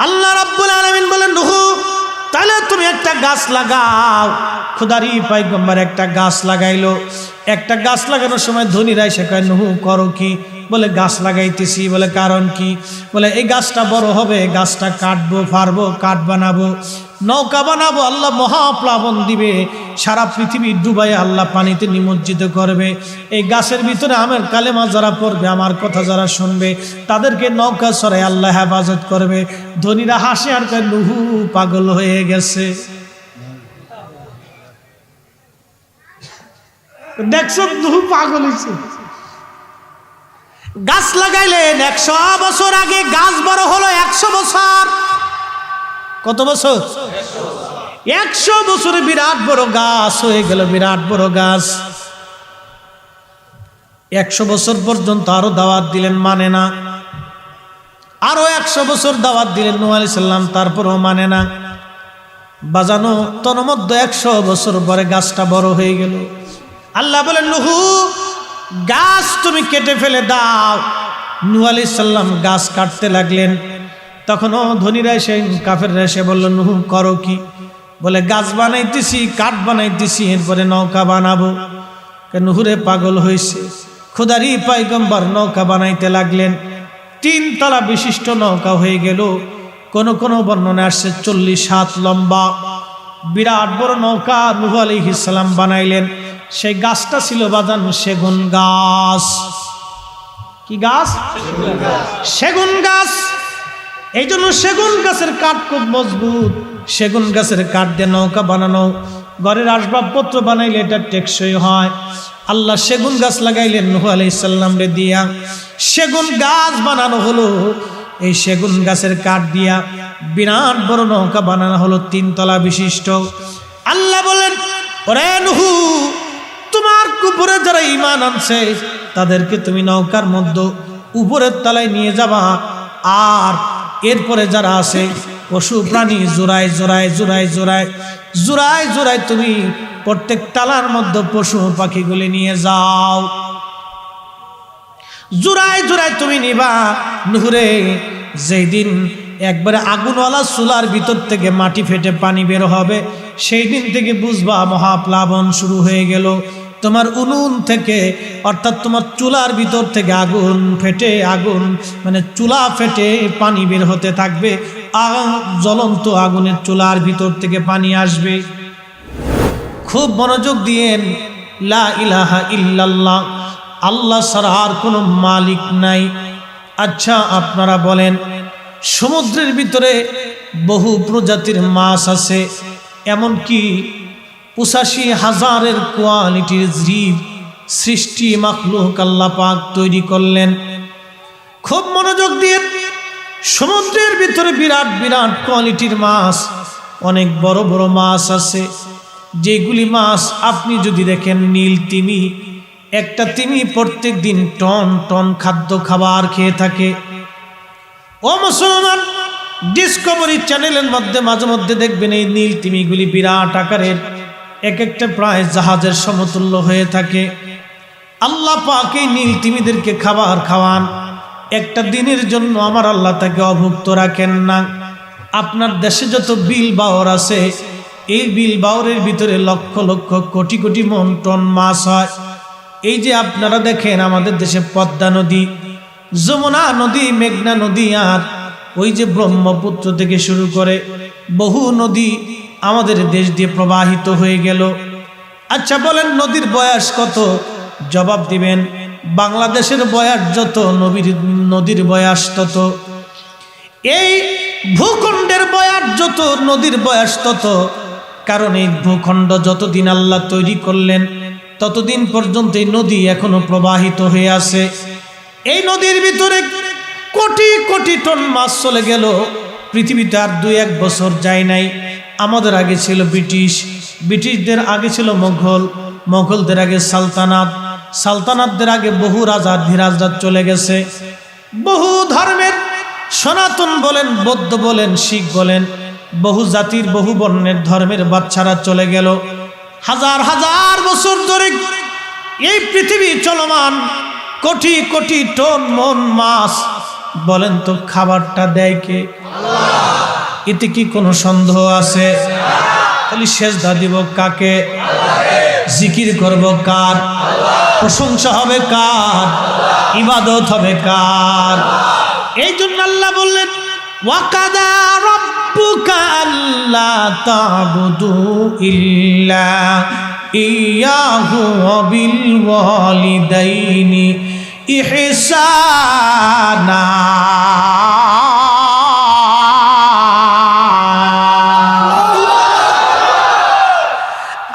আল্লাহ রাব্বুল আলামিন বলেন নূহ তাহলে তুমি একটা গাছ লাগাও। খোদারি পয়গম্বর একটা গাছ লাগাইলো। একটা গাছ লাগানোর সময় ধনীরা এসে কয় নূহ করো কি? বলে গাছ লাগাইতেছি। বলে কারণ কি? বলে এই গাছটা বড় হবে, গাছটা কাটবো, ফারবো, কাঠ বানাবো, নৌকা বানাবো, আল্লাহ মহাপ্লাবন দিবে, সারা পৃথিবী ডুবাই আল্লাহ পানিতে নিমজ্জিত করবে। এই গাছের ভিতরে আমার কালেমা যারা পড়বে, আমার কথা যারা শুনবে, তাদেরকে নৌকা সরাই আল্লাহ হেফাজত করবে। ধনীরা হাসে আর কয় নূহ পাগল হয়ে গেছে। দেখছো নূহ পাগল হয়েছে। গাছ লাগাইলেন 100 বছর আগে, গাছ বড় হলো 100 বছর। কত বছর? 100 বছরে বিরাট বড় গাছ হয়ে গেল, বিরাট বড় গাছ। 100 বছর পর্যন্ত আরো দাওয়াত দিলেন, মানে না। আরো 100 বছর দাওয়াত দিলেন নূহ আলাইহিস সালাম, তারপরও মানে না। বাজানো তন্মধ্যে 100 বছর পরে গাছটা বড় হয়ে গেল। আল্লাহ বলেন নূহ গাছ তুমি কেটে ফেলে দাও। নূহ আলাইহিস সালাম গাছ কাটতে লাগলেন। তখনও ধনীরা এসে, কাফেররা এসে বলল নূহ করো কি? বলে গাছ বানাইতেছি, কাঠ বানাইতেছি, এরপরে নৌকা বানাবো। নূহুরে পাগল হয়েছে। খোদারি পয়গম্বর নৌকা বানাইতে লাগলেন। 3 তলা বিশিষ্ট নৌকা হয়ে গেল। কোন কোন বর্ণনা আসছে 40 হাত লম্বা বিরাট বড় নৌকা নূহ আলাইহিস সালাম বানাইলেন। সেই গাছটা ছিল বাজান সেগুন গাছ। কি গাছ? সেগুন গাছ। এই জন্য সেগুন গাছের কাঠ খুব মজবুত। সেগুন গাছের কাঠ দিয়ে নৌকা বানানো, ঘরের আসবাবপত্র বানাইলে এটা টেকসই হয়। আল্লাহ সেগুন গাছ লাগাইলেন নূহ আলাইহিস সালাম রে দিয়া। সেগুন গাছ বানানো হলো। এই সেগুন গাছের কাঠ দিয়া বিরাট বড় নৌকা বানানো হলো 3 তলা বিশিষ্ট। আল্লাহ বলেন ওরে নূহ তোমার উপরে যারা ঈমান আনছে তাদেরকে তুমি নৌকার মধ্যে উপরের তলায় নিয়ে যাবা। আর এরপরে যারা আছে পশু প্রাণী জোড়ায় জোড়ায় জোড়ায় জোড়ায় জোড়ায় জোড়ায় তুমি প্রত্যেক তালার মধ্যে পশু পাখিগুলি নিয়ে যাও। জোড়ায় জোড়ায় তুমি নিবা। নূহরে যেই দিন একবারে আগুনওয়ালা চুলার ভিতর থেকে মাটি ফেটে পানি বের হবে, সেই দিন থেকে বুঝবা মহাপ্লাবন শুরু হয়ে গেল। তোমার উনুন থেকে, অর্থাৎ তোমার চুলার ভিতর থেকে আগুন ফেটে, আগুন মানে চুলা ফেটে পানি বের হতে থাকবে। জ্বলন্ত আগুনের চুলার ভিতর থেকে পানি আসবে। খুব মনোযোগ দিয়েন। লা ইলাহা ইল্লাল্লাহ, আল্লাহ ছাড়া আর কোনো মালিক নাই। আচ্ছা আপনারা বলেন, সমুদ্রের ভিতরে বহু প্রজাতির মাছ আছে, এমনকি 85,000 কোয়ালিটির জীব সৃষ্টি মাখলুক আল্লাহ পাক তৈরি করলেন। খুব মনোযোগ দিয়ে, সমুদ্রের ভিতরে বিরাট বিরাট কোয়ালিটির মাছ, অনেক বড় বড় মাছ আছে। যেগুলি মাছ আপনি যদি দেখেন, নীল তিমি, একটা তিমি প্রত্যেক দিন টন টন খাদ্য খাবার খেয়ে থাকে। ও মুসলমান, ডিসকভারি চ্যানেলের মধ্যে মাঝে মধ্যে দেখবেন এই নীল তিমিগুলি বিরাট আকারের, এক একটা প্রায় জাহাজের সমতুল্য হয়ে থাকে। আল্লাহ পাক এই নীল তিমিদেরকে খাবার খাওয়ান। একটা দিনের জন্য আমার আল্লাহ তাকে অভুক্ত রাখেন না। আপনার দেশে যত বিল বাওর আছে, এই বিল বাওরের ভিতরে লক্ষ লক্ষ কোটি কোটি মন টন মাছ হয়। এই যে আপনারা দেখেন আমাদের দেশে পদ্মা নদী, যমুনা নদী, মেঘনা নদী, আর ওই যে ব্রহ্মপুত্র থেকে শুরু করে বহু নদী আমাদের দেশ দিয়ে প্রবাহিত হয়ে গেল। আচ্ছা বলেন নদীর বয়স কত? জবাব দিবেন বাংলাদেশের বয়স যত, নদীর বয়স তত। এই ভূখণ্ডের বয়স যত, নদীর বয়স তত। কারণ এই ভূখণ্ড যতদিন আল্লাহ তৈরি করলেন ততদিন পর্যন্ত এই নদী এখনো প্রবাহিত হয়ে আছে। এই নদীর ভিতরে কোটি কোটি টন মাছ চলে গেল। পৃথিবীতে আর 2-1 বছর যায় নাই। আমাদের আগে ছিল ব্রিটিশ, ব্রিটিশদের আগে ছিল মোগল, মোগলদের আগে সালতানাত, সালতানাতদের আগে বহু রাজা ধীরাজরা চলে গেছে। বহু ধর্মের, সনাতন বলেন, বৌদ্ধ বলেন, শিখ বলেন, বহু জাতির বহু বর্ণের ধর্মের বাচ্চারা চলে গেল। হাজার হাজার বছর ধরে এই পৃথিবী চলমান। কোটি কোটি টন মন মাছ। বলেন তো খাবারটা দেয় কে? আল্লাহ। এতে কি কোনো সন্দেহ আছে? তাহলে সেজদা দিব কাকে? জিকির করব কার? প্রশংসা হবে কার? ইবাদত হবে কার? এই জন্য আল্লাহ বললেন ওয়াকাদা রাব্বুকা আল্লা তা'বুদু ইল্লা ইয়াহু ওয়া বিল ওয়ালিদাইনি ইহসানা।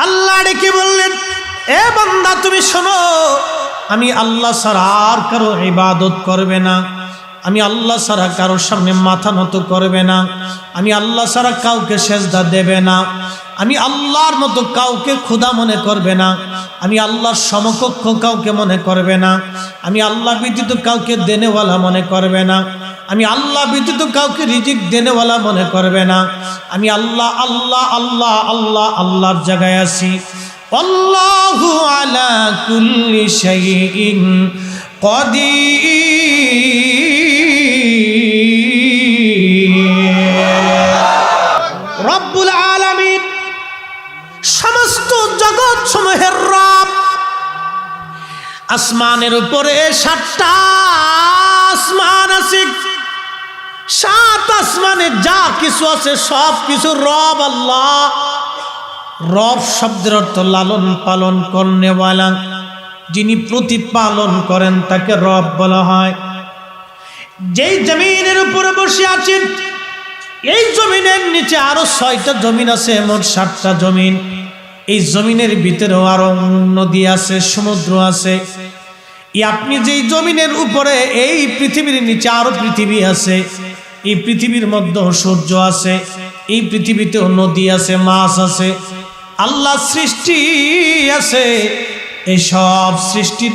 আল্লাহ ডেকে বললেন এ বান্দা তুমি শোনো, আমি আল্লাহ ছাড়া আর কারো ইবাদত করবে না, আমি আল্লাহ ছাড়া কারোর সামনে মাথা নত করবে না, আমি আল্লাহ ছাড়া কাউকে সেজদা দেবে না, আমি আল্লাহর মতো কাউকে খোদা মনে করবে না, আমি আল্লাহর সমকক্ষ কাউকে মনে করবে না, আমি আল্লাহ ব্যতীত কাউকে দেনেওয়ালা মনে করবে না, আমি আল্লাহ ব্যতীত কাউকে রিজিক দেনেওয়ালা মনে করবে না, আমি আল্লাহ আল্লাহ আল্লাহ আল্লাহ আল্লাহর জায়গায় আছি। আল্লাহু আলা কুল্লি শাইইন কাদির। রব্বুল আলামিন সমস্ত জগৎ সমূহের রব। আসমানের উপরে 7টা আসমান আছে, 7 আসমানে যা কিছু আছে সব কিছু রব আল্লাহ। রব শব্দের অর্থ লালন পালন করনেওয়ালা, যিনি প্রতিপালন করেন তাকে রব বলা হয়। যেই জমিনের উপরে বসে আছেন এই জমিনের নিচে আরো 6টা জমিন আছে, মোট 7টা জমিন। এই জমিনের ভিতরেও আরো নদী আছে, সমুদ্র আছে। আপনি যেই জমিনের উপরে, এই পৃথিবীর নিচে আরো পৃথিবী আছে, এই পৃথিবীর মধ্যে সূর্য আছে, এই পৃথিবীতেও নদী আছে, মাছ আছে, আল্লাহ সৃষ্টি আছে। এই সব সৃষ্টির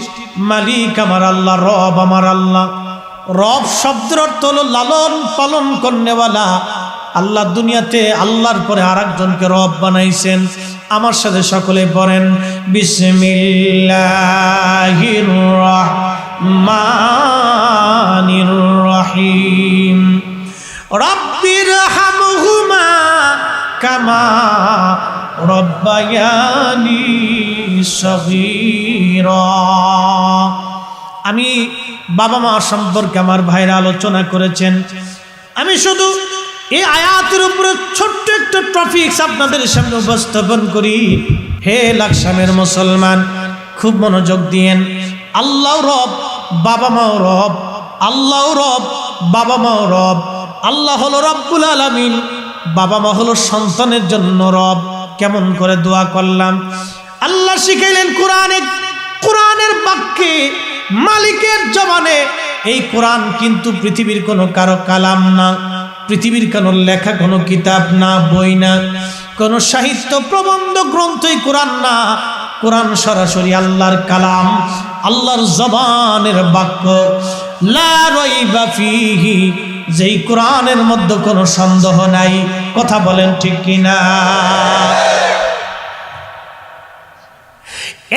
মালিক আমার আল্লাহ, রব আমার আল্লাহ। রব শব্দের অর্থ হলো লালন পালন করনেওয়ালা। আল্লাহ দুনিয়াতে আল্লাহর পরে আরেকজনকে রব বানাইছেন। আমার সাথে সকলে পড়েন বিসমিল্লাহির রহমানির রহিম। রব্বির হামহুমা কামা রব্বায়ানি সগীরা। আমি বাবা মা সম্পর্কে আমার ভাইরা আলোচনা করেছেন। আমি শুধু এই আয়াতের উপরে ছোট্ট একটা টপিকস আপনাদের সামনে উপস্থাপন করি। হে লাকসামের মুসলমান, খুব মনোযোগ দিয়েন। আল্লাহ রব, বাবা মাও রব। আল্লাহ রব, বাবা মাও রব। আল্লাহ হলো রব্বুল আলামিন, বাবা মা হলো সন্তানের জন্য রব। কেমন করে দোয়া করলাম আল্লাহ শিখাইলেন কোরআনে, কোরআনের বাক্যে, মালিকের জবানে। এই কোরআন কিন্তু পৃথিবীর কোনো কারো কালাম না, পৃথিবীর কোনো লেখা কোনো কিতাব না, বই না, কোনো সাহিত্য প্রবন্ধ গ্রন্থই কোরআন না। কোরআন সরাসরি আল্লাহর কালাম, আল্লাহর জবানের বাক্য। লা রাইবা ফীহি, যেই কোরআনের মধ্যে কোনো সন্দেহ নাই। কথা বলেন ঠিক কিনা?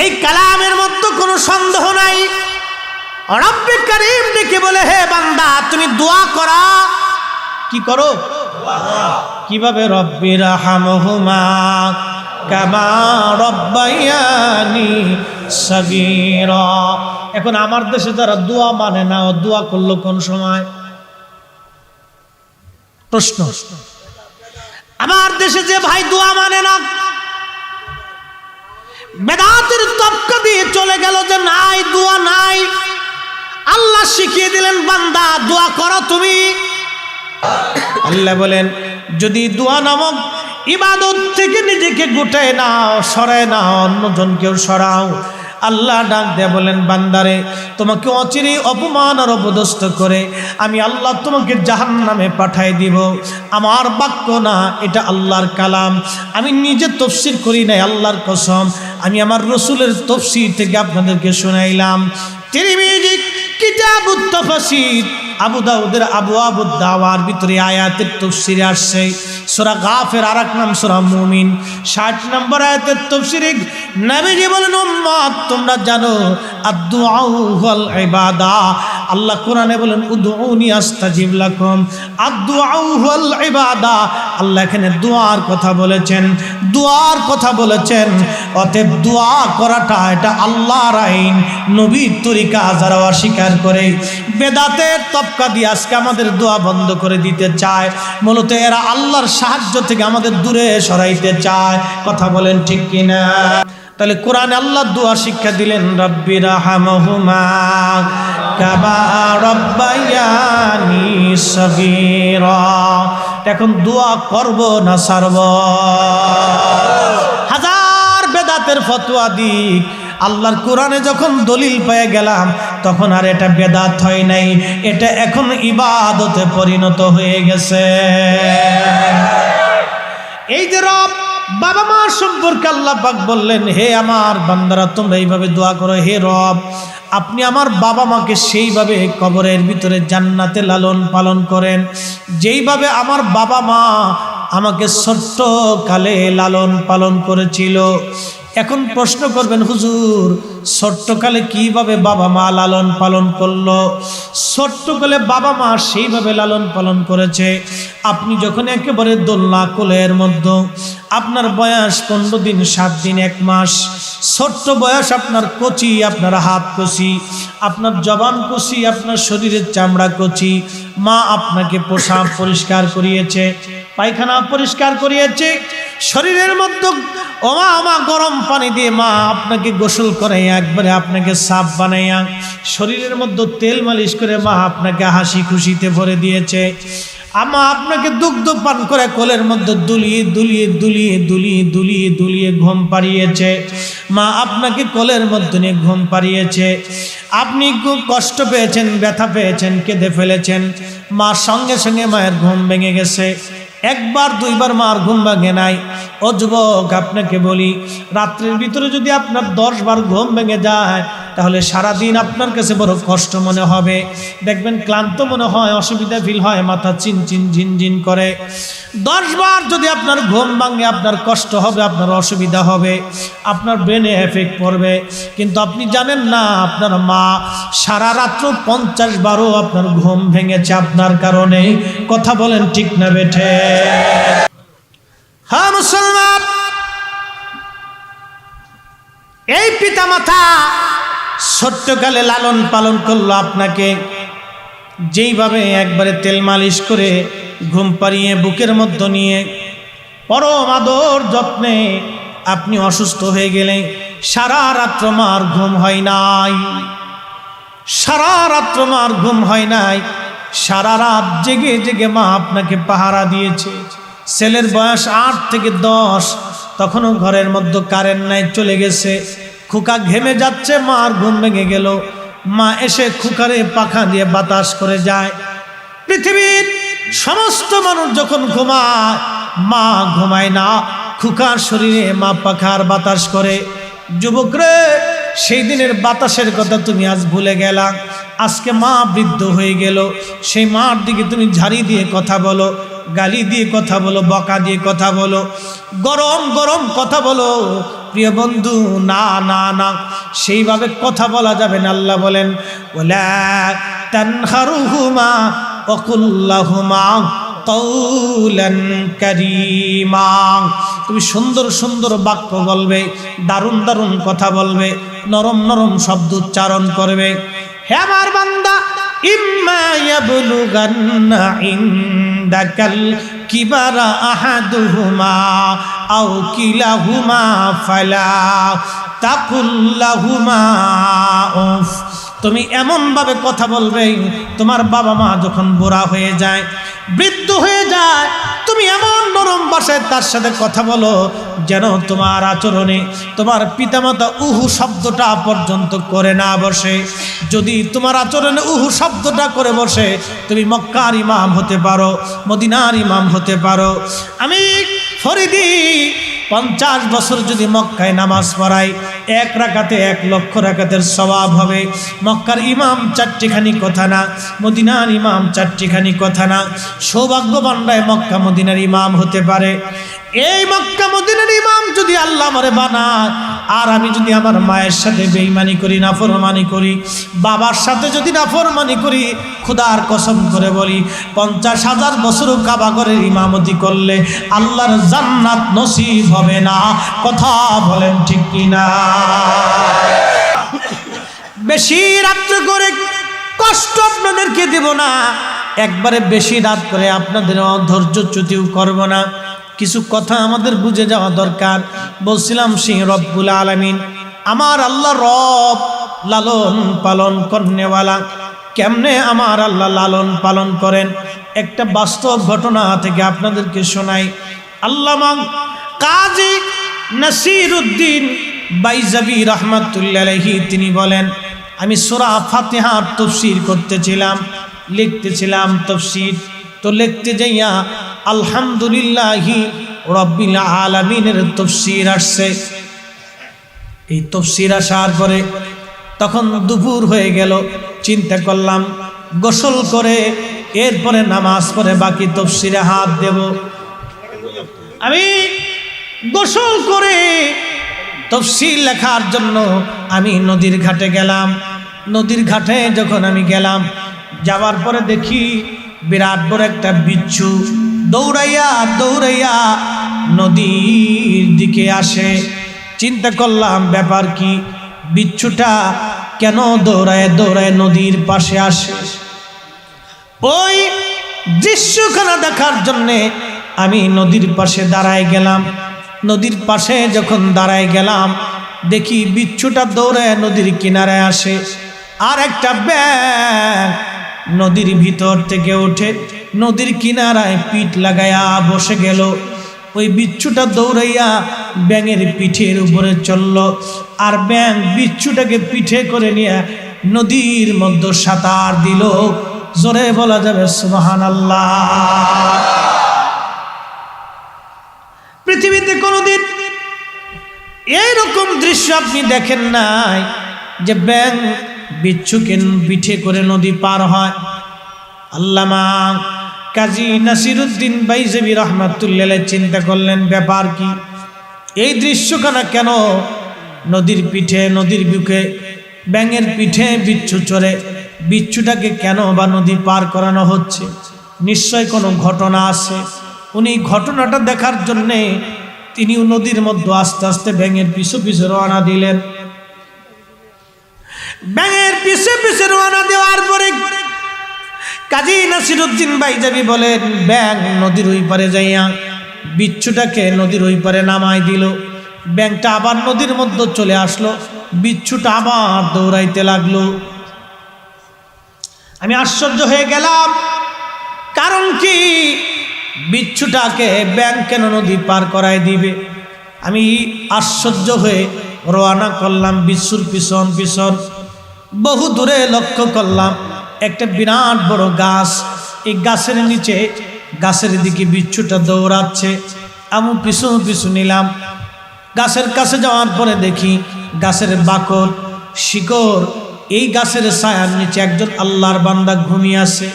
এই কালামের মধ্যে কোনো সন্দেহ নাই। রব্বে কারীম ডেকে বলে হে বান্দা তুমি দোয়া করা। কি করো? কিভাবে? রব্বির হামহুমা কামা রব্বায়ানি সগীরা। এখন আমার দেশে যারা দোয়া মানে না, ও দোয়া করলো কোন সময়? প্রশ্ন। আমার দেশে যে ভাই দোয়া মানে না, বেদাতের তবকা দিয়ে চলে গেল যে নাই, দোয়া নাই। আল্লাহ শিখিয়ে দিলেন বান্দা দোয়া করো তুমি। আল্লাহ বলেন যদি দোয়া নামক ইবাদত থেকে নিজেকে গুটায় নাও, সরায় নাও, অন্যজনকেও সরাও। আল্লাহ ডাক দেয়া বলেন বান্দারে তোমাকে অচিরে অপমান আর অপদস্থ করে আমি আল্লাহ তোমাকে জাহান্নামে পাঠাই দিব। আমার বাক্য না, এটা আল্লাহর কালাম। আমি নিজে তাফসীর করি নাই, আল্লাহর কসম। আমি আমার রাসূলের তাফসীর থেকে আপনাদেরকে শোনাইলাম। তিরমিজি কিতাবুত তাফসীর, আবু দাউদের আবওয়াবুদ দাওয়ার ভিতরে আয়াতের তাফসীরে আসছে। সূরা গাফির আরেক নাম সূরা মুমিন 60 নম্বর আয়াতের তাফসীরে নবীজি বলেন উম্মত তোমরা জানো আদ-দুআ ওয়াল ইবাদা, আল্লাহ কোরআনে বলেন উদউনি আস্তাজিব লাকুম, আদ-দুআউ ওয়াল ইবাদা। আল্লাহ এখানে দোয়ার কথা বলেছেন, দোয়ার কথা বলেছেন। অতএব দোয়া করাটা এটা আল্লাহর আইন, নবীর তরিকা। যারা অস্বীকার করে বেদাতের তবকা দিয়ে আজকে আমাদের দোয়া বন্ধ করে দিতে চায়, মূলত এরা আল্লাহর সাহায্য থেকে আমাদের দূরে সরাইতে চায়। কথা বলেন ঠিক কিনা? তাহলে কোরআনে আল্লাহ দোয়া শিক্ষা দিলেন, রব্বির রাহমাহুমা কামা রাব্বায়ানি সগীরা। এখন দোয়া করব না ছাড়ব? হাজার বেদাতের ফতোয়া দিক, আল্লাহর কোরআনে যখন দলিল পেয়ে গেলাম তখন আর এটা বেদাত হয় নাই, এটা এখন ইবাদতে পরিণত হয়ে গেছে। এই যে রব বাবা মা সম্পর্কে আল্লাহ পাক বললেন, হে আমার বান্দারা তোমরা এইভাবে দোয়া করো, হে রব আপনি আমার বাবা মাকে সেইভাবে কবরের ভিতরে জান্নাতে লালন পালন করেন যেইভাবে আমার বাবা মা আমাকে ছোট্ট কালে লালন পালন করেছিল। এখন প্রশ্ন করবেন, হুজুর ছোট্টকালে কিভাবে বাবা মা লালন পালন করলো? ছোট্টকালে বাবা মা সেইভাবে লালন পালন করেছে, আপনি যখন একেবারে দোলনা কোলের মধ্যে, আপনার বয়স 15 দিন 7 দিন 1 মাস, ছোট্ট বয়স, আপনার কচি, আপনার হাত কচি, আপনার জবান কচি, আপনার শরীরের চামড়া কচি, মা আপনাকে পোশাক পরিষ্কার করিয়েছে, পায়খানা পরিষ্কার করিয়েছে, শরীরের মধ্যে ওমা গরম পানি দিয়ে মা আপনাকে গোসল করে একবারে আপনাকে সাফ বানাইয়া শরীরের মধ্যে তেল মালিশ করে মা আপনাকে হাসি খুশিতে ভরে দিয়েছে। আমা আপনাকে দুগ্ধ পান করে কোলের মধ্যে দুলিয়ে দুলিয়ে দুলিয়ে দুলিয়ে দুলিয়ে দুলিয়ে ঘুম পাড়িয়েছে। মা আপনাকে কোলের মধ্যে নিয়ে ঘুম পাড়িয়েছে। আপনি খুব কষ্ট পেয়েছেন, ব্যথা পেয়েছেন, কেঁদে ফেলেছেন, মা সঙ্গে সঙ্গে মায়ের ঘুম ভেঙে গেছে। একবার দুইবার মার ঘুম ভাঙে নাই। ও যুবক আপনাকে বলি, রাত্রের ভিতরে যদি আপনার 10 বার ঘুম ভেঙে যায় তাহলে সারাদিন আপনার কাছে বড় কষ্ট মনে হবে। দেখবেন ক্লান্ত মনে হয়, অসুবিধা ফিল হয়, মাথা চিনচিন ঝিনঝিন করে। 10 বার যদি আপনার ঘুম ভাঙে আপনার কষ্ট হবে, আপনার অসুবিধা হবে, আপনার ব্রেনে এফেক্ট পড়বে। কিন্তু আপনি জানেন না আপনার মা সারা রাত্র 50 বারও আপনার ঘুম ভেঙেছে আপনার কারণে। কথা বলেন ঠিক না বেঠে? হ্যাঁ মুসলমান, এই পিতা মাতা ছোট্টকালে লালন পালন করলো আপনাকে, যেইভাবে একবারে তেল মালিশ করে ঘুম পাড়িয়ে বুকের মধ্যে নিয়ে পরম আদর যত্নে আপনি অসুস্থ হয়ে গেলেন, সারা রাত্র মার ঘুম হয় নাই, সারা রাত্র মার ঘুম হয় নাই, সারা রাত জেগে জেগে মা আপনাকে পাহারা দিয়েছে। ছেলের বয়স 8 থেকে 10, তখনও ঘরের মধ্যে কারেন্ট নাই, চলে গেছে। খুকা ঘেমে যাচ্ছে, মার ঘুম ভেঙে গেল। মা এসে খুকারে পাখা দিয়ে বাতাস করে যায়। পৃথিবীর সমস্ত মানুষ যখন ঘুমায় মা ঘুমায় না, খুকার শরীরে মা পাখার বাতাস করে। যুবক রে, সেই দিনের বাতাসের কথা তুমি আজ ভুলে গেলা। আজকে মা বৃদ্ধ হয়ে গেল, সেই মার দিকে তুমি ঝাড়ি দিয়ে কথা বলো, গালি দিয়ে কথা বলো, বকা দিয়ে কথা বলো, গরম গরম কথা বলো। প্রিয় বন্ধু, না না না, সেইভাবে কথা বলা যাবে না। আল্লাহ বলেন, ওয়ালা তানহারুহুমা ওয়াকুল লাহুমা কাওলান কারীমা। তুমি সুন্দর সুন্দর বাক্য বলবে, দারুণ দারুণ কথা বলবে, নরম নরম শব্দ উচ্চারণ করবে। হে আমার বান্দা, ইম্মা ইয়াবলুগান্না ইনদাকাল কিবারা আহাদুহুমা আও কিলাহুমা ফালা তাকুল লাহুমা উফ। তুমি এমনভাবে কথা বলবে, তোমার বাবা মা যখন বুড়া হয়ে যায়, বৃদ্ধ হয়ে যায়, তুমি এমন নরম ভাষায় তার সাথে কথা বলো যেন তোমার আচরণে তোমার পিতামাতা উহু শব্দটা পর্যন্ত করে না বসে। যদি তোমার আচরণে উহু শব্দটা করে বসে, তুমি মক্কার ইমাম হতে পারো, মদিনার ইমাম হতে পারো। আমি ফরিদি 50 বছর যদি মক্কায় নামাজ পড়াই, 1 রাকাতে 1 লক্ষ রাকাতের সওয়াব হবে। মক্কার ইমাম 4টিখানি কথা না, মদিনার ইমাম 4টিখানি কথা না। সৌভাগ্যবানরাই মক্কা মদিনার ইমাম হতে পারে। এই মক্কা মদিনার ইমাম যদি আল্লাহ আমারে বানায়, আর আমি যদি আমার মায়ের সাথে বেঈমানি করি, নাফরমানি করি, বাবার সাথে যদি নাফরমানি করি, খোদার কসম করে বলি 50,000 বছর কাবা ঘরের ইমামতি করলে আল্লাহর জান্নাত নসিব হবে না। কথা বলেন ঠিক কিনা? বেশি রাত্র করে কষ্ট আপনাদেরকে দেব না, একবারে বেশি রাত করে আপনাদের ধৈর্যচ্যুতিও করব না। কিছু কথা আমাদের বুঝে যাওয়া দরকার। বলছিলাম সেই রব্বুল আলামিন আমার আল্লাহ রব, লালন পালন করনেওয়ালা। কেমনে আমার আল্লাহ লালন পালন করেন একটা বাস্তব ঘটনা থেকে আপনাদেরকে শোনাই। আল্লামা কাজী নাসিরউদ্দিন বাইজাবি রাহমাতুল্লাহি আলাইহি তিনি বলেন, আমি সূরা ফাতিহার তাফসীর করতেছিলাম, লিখতেছিলাম তাফসীর, তো লিখতে যাইয়া আলহামদুলিল্লাহি রাব্বিল আলামিনের তাফসীর আসছে। এই তাফসীর আসার পরে তখন দুপুর হয়ে গেল। চিন্তা করলাম গোসল করে এরপরে নামাজ পড়ে বাকি তাফসীরে হাত দেব। আমি গোসল করে তাফসীর লেখার জন্য আমি নদীর ঘাটে গেলাম। নদীর ঘাটে যখন আমি গেলাম, যাওয়ার পরে দেখি বিরাট বড় একটা বিচ্ছু দৌড়াইয়া দৌড়াইয়া নদীর দিকে আসে। চিন্তা করলাম ব্যাপার কি, বিচ্ছুটা কেন দৌড়ায় দৌড়ায় নদীর পাশে আসে? ওই দৃশ্যখানা দেখার জন্যে আমি নদীর পাশে দাঁড়ায় গেলাম। নদীর পাশে যখন দাঁড়ায় গেলাম, দেখি বিচ্ছুটা দৌড়ায় নদীর কিনারে আসে। আর একটা ব্যাঙ নদীর ভিতর থেকে উঠে নদীর কিনারায় পিঠ লাগায়া বসে গেল। ওই বিচ্ছুটা দৌড়াইয়া ব্যাঙের পিঠের উপরে চলল, আর ব্যাঙ বিচ্ছুটাকে পিঠে করে নিয়ে নদীর মধ্যে সাঁতার দিল। জোরে বলা যাবে সুবহানাল্লাহ। পৃথিবীতে কোনোদিন এইরকম দৃশ্য আপনি দেখেন নাই যে ব্যাঙ বিচ্ছুকে পিঠে করে নদী পার হয়। আল্লামা কাজী নাসিরউদ্দিন বাইজাবি রাহমাতুল্লাহ চিন্তা করলেন ব্যাপার কি, এই দৃশ্যখানা কেন নদীর পিঠে নদীর বুকে ব্যাঙের পিঠে বিচ্ছু চড়ে, বিচ্ছুটাকে কেন বা নদী পার করানো হচ্ছে? নিশ্চয় কোনো ঘটনা আছে। উনি ঘটনাটা দেখার জন্যে তিনিও নদীর মধ্যে আস্তে আস্তে ব্যাঙের পিছু পিছু রওনা দিলেন। ব্যাঙের পিছে পিছে রওনা দেওয়ার পরে কাজী নাসিরউদ্দিন বাইজাবি বলেন, ব্যাঙ নদীর ওই পারে যাইয়া বিচ্ছুটাকে নদীর ওই পারে নামাই দিল। ব্যাঙটা আবার নদীর মধ্যে চলে আসলো, বিচ্ছুটা আবার দৌড়াইতে লাগলো। আমি আশ্চর্য হয়ে গেলাম, কারণ কি বিচ্ছুটাকে ব্যাঙ কেন নদী পার করায় দিবে? আমি আশ্চর্য হয়ে রওনা করলাম বিচ্ছুর পিছন পিছন। বহু দূরে লক্ষ্য করলাম একটা বিরাট বড় গাছ। এই গাছের নিচে গাছের দিকে বিচ্ছুটা দৌড়াচ্ছে। আমি পিছু পিছু নিলাম। গাছের কাছে যাওয়ার পরে দেখি গাছের বাকল শিকড়, এই গাছের ছায়ার নিচে একজন আল্লাহর বান্দা ঘুমিয়ে আছে।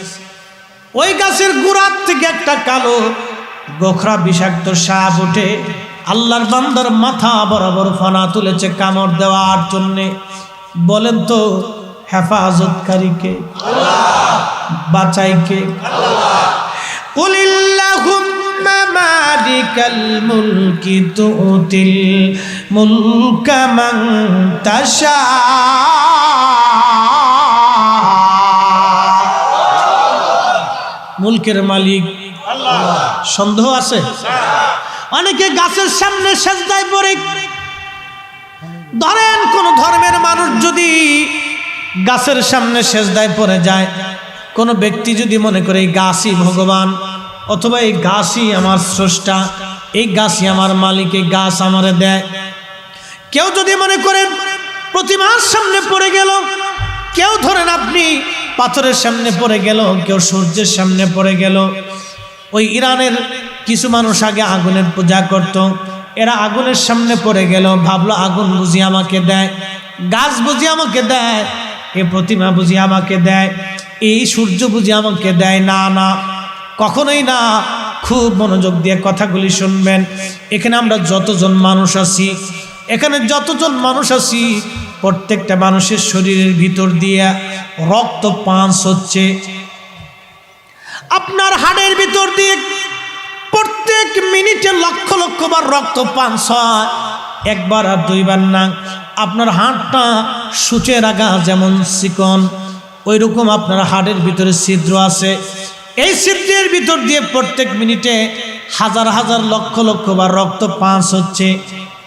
ওই গাছের গোড়ার থেকে একটা কালো গোখরা বিষাক্ত সাপ উঠে আল্লাহর বান্দার মাথা বরাবর ফানা তুলেছে কামড় দেওয়ার জন্যে। বলেন তো হেফাজতকারীকে আল্লাহ, বাঁচাইকে আল্লাহ। কুলিল্লাহুম্মা মালিকাল মুলকি তুতিল মুলকা মান তাশা। মুলকের মালিক আল্লাহ। সন্দেহ আছে? অনেকে গাছের সামনে সেজদায় পড়ে। ধরেন কোন ধর্মের মানুষ যদি গাছের সামনে সেজদায় পড়ে যায়, কোন ব্যক্তি যদি মনে করে এই গাছই ভগবান, অথবা এই গাছই আমার স্রষ্টা, এই গাছই আমার মালিক, এই গাছ আমারে দেয়। কেউ যদি মনে করেন প্রতিমার সামনে পড়ে গেল, কেউ ধরেন আপনি পাথরের সামনে পড়ে গেল, কেউ সূর্যের সামনে পড়ে গেল। ওই ইরানের কিছু মানুষ আগে আগুনের পূজা করত, এরা আগুনের সামনে পড়ে গেল, ভাবলো আগুন বুঝি আমাকে দেয়, গাছ বুঝি আমাকে দেয়, এ প্রতিমা বুঝি আমাকে দেয়, এই সূর্য বুঝি আমাকে দেয়। না না, কখনোই না। খুব মনোযোগ দিয়ে কথাগুলি শুনবেন। এখানে আমরা যতজন মানুষ আছি, প্রত্যেকটা মানুষের শরীরের ভিতর দিয়ে রক্ত পাস হচ্ছে। আপনার হাড়ের ভিতর দিয়ে প্রত্যেক মিনিটে লক্ষ লক্ষ বার রক্ত পাস হয়, একবার আর দুইবার না। আপনার হাড়টা সূচের আগা যেমন চিকন, ওই রকম আপনার হাড়ের ভিতরে ছিদ্র আছে। এই ছিদ্রের ভিতর দিয়ে প্রত্যেক মিনিটে হাজার হাজার লক্ষ লক্ষ বার রক্ত পাস হচ্ছে।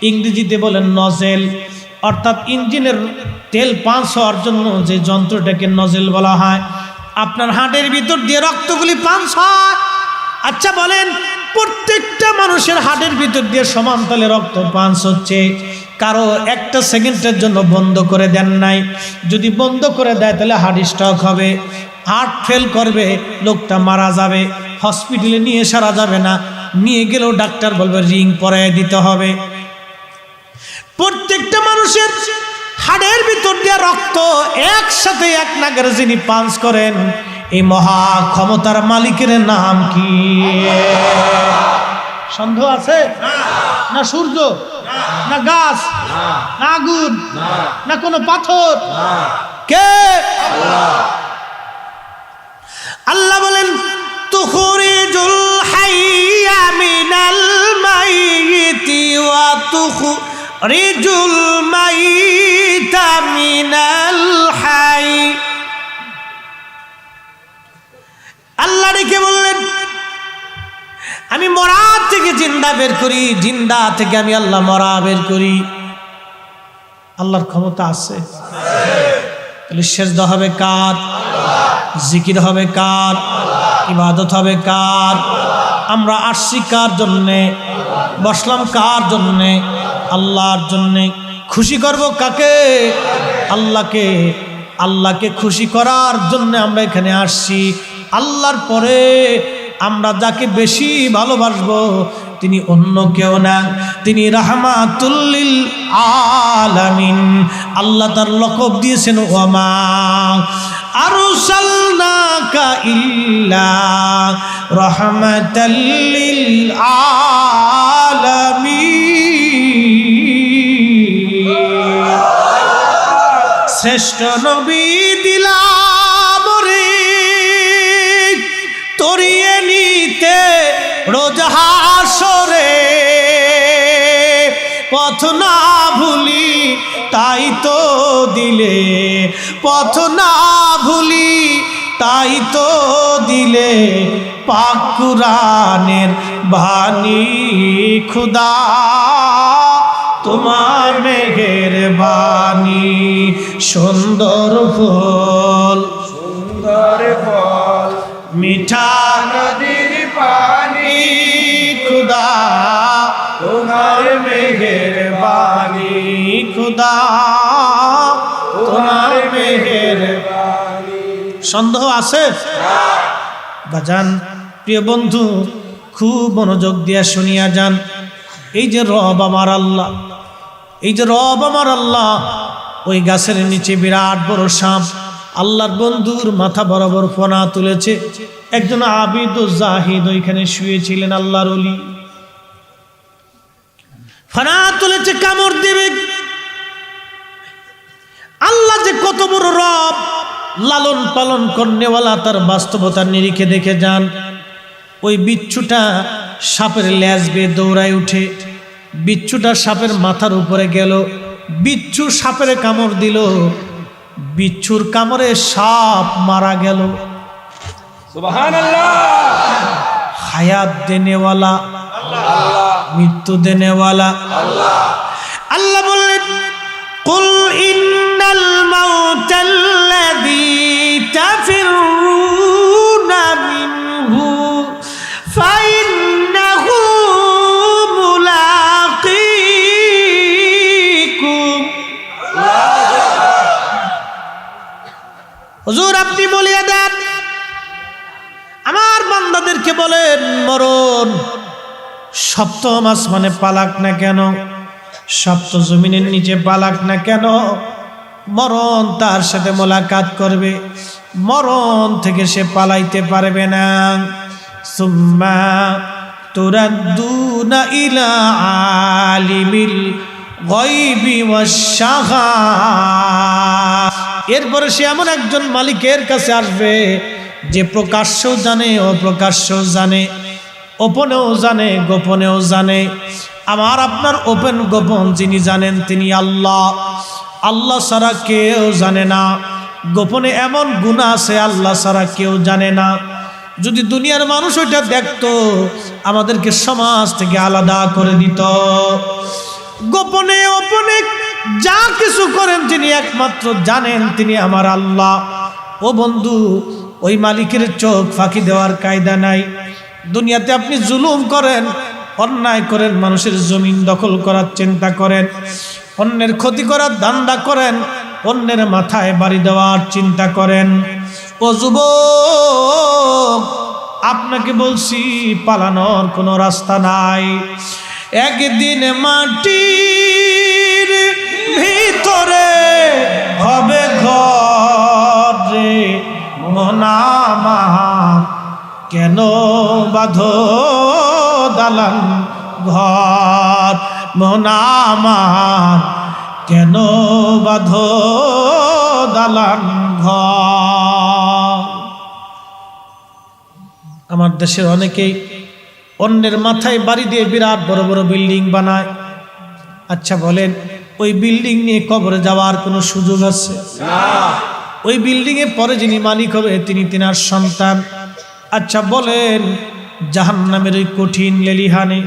ইংরেজিতে বলেন নজেল, অর্থাৎ ইঞ্জিনের তেল পাস হওয়ার জন্য যে যন্ত্রটাকে নজেল বলা হয়, আপনার হাড়ের ভিতর দিয়ে রক্তগুলি পাস হয়। আচ্ছা বলেন, প্রত্যেকটা মানুষের হাড়ের ভিতর দিয়ে সমান তালে রক্ত পাস হচ্ছে, কারো একটা সেকেন্ডের জন্য বন্ধ করে দেন নাই। যদি বন্ধ করে দেয় তাহলে হার্ট স্ট্রোক হবে, হার্ট ফেল করবে, লোকটা মারা যাবে। হসপিটালে নিয়ে সারা যাবে না, নিয়ে গেলেও ডাক্তার বলবে রিং পরায় দিতে হবে। প্রত্যেকটা মানুষের হাড়ের ভিতর দিয়ে রক্ত একসাথে এক নাগারে যিনি পাস করেন, এই মহা ক্ষমতার মালিকের নাম কি? সন্দেহ আছে? না সূর্য, না গাছ, না আগুন, না কোনো পাথর? কে? আল্লাহ বলেন তুখরিজুল হাইয়া মিনাল মাইয়িতি ওয়া তুখরিজুল মাইয়িতা মিনাল হাই। আল্লাহ ডেকে বললেন, আমি মরা থেকে জিন্দা বের করি, জিন্দা থেকে আমি আল্লাহ মরা বের করি। আল্লাহর ক্ষমতা আছে। তাহলে সেজদা হবে কার? জিকির হবে কার? ইবাদত হবে কার? আমরা আসছি কার জন্যে? বসলাম কার জন্যে? আল্লাহর জন্যে। খুশি করব কাকে? আল্লাহকে। আল্লাহকে খুশি করার জন্য আমরা এখানে আসছি। আল্লাহর পরে আমরা যাকে বেশি ভালোবাসবো তিনি অন্য কেউ না, তিনি রাহমাতুল লিল আলামিন। আল্লাহ তার লকব দিয়েছেন ওয়ামা আরসালনাকা ইল্লা রাহমাতাল লিল আলামিন। শ্রেষ্ঠ নবী দিলাম রে তরিয়ে নিতে রোজ হাসরে, পথ না ভুলি তাই তো দিলে, পথ না ভুলি তাই তো দিলে পাক কুরআনের বাণী। খুদা তোমার মেহেরবানি। সুন্দর ফুল, সুন্দর ফল, মিঠা নদীর পানি, খুদা তোমার মেহেরবানি। খুদা তোমার মেহেরবানি। সন্দেহ আছে? বাজান, প্রিয় বন্ধু, খুব মনোযোগ দিয়া শুনিয়া যান। এই যে রব আমার আল্লাহ, এই যে রব আমার আল্লাহ, ওই গাছের নিচে বিরাট বড় সাপ। আল্লাহর বন্ধুর মাথা বরাবর ফনা তুলেছে। একজন আবিদ ও জাহিদ ওইখানে শুয়েছিলেন, আল্লাহর ওলি। ফনা তুলেছে, কামড় দেবে। আল্লাহ যে কত বড় রব, লালন পালন করনেওয়ালা, তার বাস্তবতার নিরিখে দেখে যান। ওই বিচ্ছুটা সাপের ল্যাজ বেয়ে দৌড়ায় উঠে, বিচ্ছুটা সাপের মাথার উপরে গেল, বিচ্ছু সাপের কামড় দিল, বিচ্ছুর কামড়ে সাপ মারা গেল। সুবহানাল্লাহ। হায়াত দেনেওয়ালা আল্লাহ, মৃত্যু দেনেওয়ালা আল্লাহ। আল্লাহ বললেন কুল ইন্নাল মাউতাল্লাযী তাফিরুনা মিনহু ফাইন্নাহু মুলাকীকুম। হুজুর আপনি বলিয়া দেন, আমার বান্দাদেরকে বলেন মরণ সপ্তম আসমানে পালাক না কেন, সপ্ত জমিনের নিচে পালাক না কেন, মরণ তার সাথে মোলাকাত করবে, মরণ থেকে সে পালাইতে পারবে না। সুম্মা তুরাদ্দুনা ইলা আলিমিল গায়বি ওয়াশ শাহাদা। এরপরে সে এমন একজন মালিকের কাছে আসবে যে প্রকাশ্যও জানে অপ্রকাশ্যও জানে, গোপনেও জানে গোপনেও জানে। আমার আপনার ওপেন গোপন যিনি জানেন তিনি আল্লাহ। আল্লাহ ছাড়া কেউ জানে না। গোপনে এমন গুনাহ আছে আল্লাহ ছাড়া কেউ জানে না। যদি দুনিয়ার মানুষ ওইটা দেখতো আমাদেরকে সমাজ থেকে আলাদা করে দিত। গোপনে ওপনে যা কিছু করেন যিনি একমাত্র জানেন তিনি আমার আল্লাহ। ও বন্ধু, ওই মালিকের চোখ ফাঁকি দেওয়ার কায়দা নাই। দুনিয়াতে আপনি জুলুম করেন, অন্যায় করেন, মানুষের জমিন দখল করার চিন্তা করেন, অন্যের ক্ষতি করার ধান্দা করেন, অন্যের মাথায় বাড়ি দেওয়ার চিন্তা করেন। ও যুবক, আপনাকে বলছি পালানোর কোনো রাস্তা নাই। একদিন মাটির ভিতরে হবে ঘর রে মনামা, কেন বাঁধো দালান ঘর মনামার, কেন বাঁধো দালান ঘর। আমার দেশের অনেকেই অন্যের মাথায় বাড়ি দিয়ে বিরাট বড় বড় বিল্ডিং বানায়। আচ্ছা বলেন, ওই বিল্ডিং নিয়ে কবরে যাওয়ার কোনো সুযোগ আছে? ওই বিল্ডিং এ পরে যিনি মালিক হবে তিনি তিনার সন্তান। আচ্ছা বলেন, জাহান্নামের ওই কঠিন লেলিহানে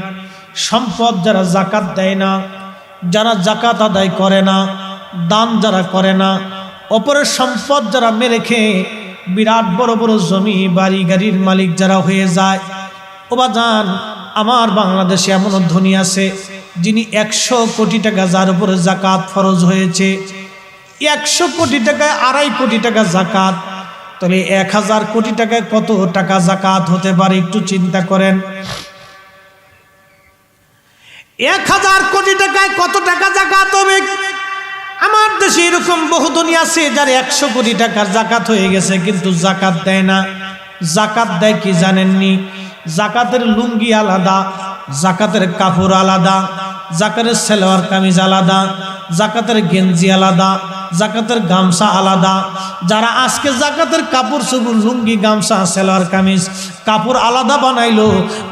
সম্পদ যারা জাকাত দেয় না, যারা জাকাত আদায় করে না, দান যারা করে না, অপরের সম্পদ যারা মেরে খেয়ে বিরাট বড় বড় জমি বাড়ি গাড়ির মালিক যারা হয়ে যায়, ও বাজান, আমার বাংলাদেশে এমন ধনী আছে যিনি 100 কোটি টাকা, যার উপরে জাকাত ফরজ হয়েছে, 100 কোটি টাকায় 2.5 কোটি টাকা জাকাত। তাহলে 1000 কোটি টাকায় কত টাকা জাকাত হতে পারে একটু চিন্তা করেন। 1000 কোটি টাকায় কত টাকা জাকাত হবে? আমার দেশে এরকম বহু ধনী আছে যার 100 কোটি টাকার জাকাত হয়ে গেছে কিন্তু জাকাত দেয় না। জাকাত দেয় কি জানেননি? জাকাতের লুঙ্গি আলাদা, জাকাতের কাপড় আলাদা, জাকাতের সালোয়ার কামিজ আলাদা, জাকাতের গেঞ্জি আলাদা, জাকাতের গামছা আলাদা। যারা আজকে জাকাতের কাপড় চোপড় লুঙ্গি গামছা সালোয়ার কামিজ কাপড় আলাদা বানাইলো,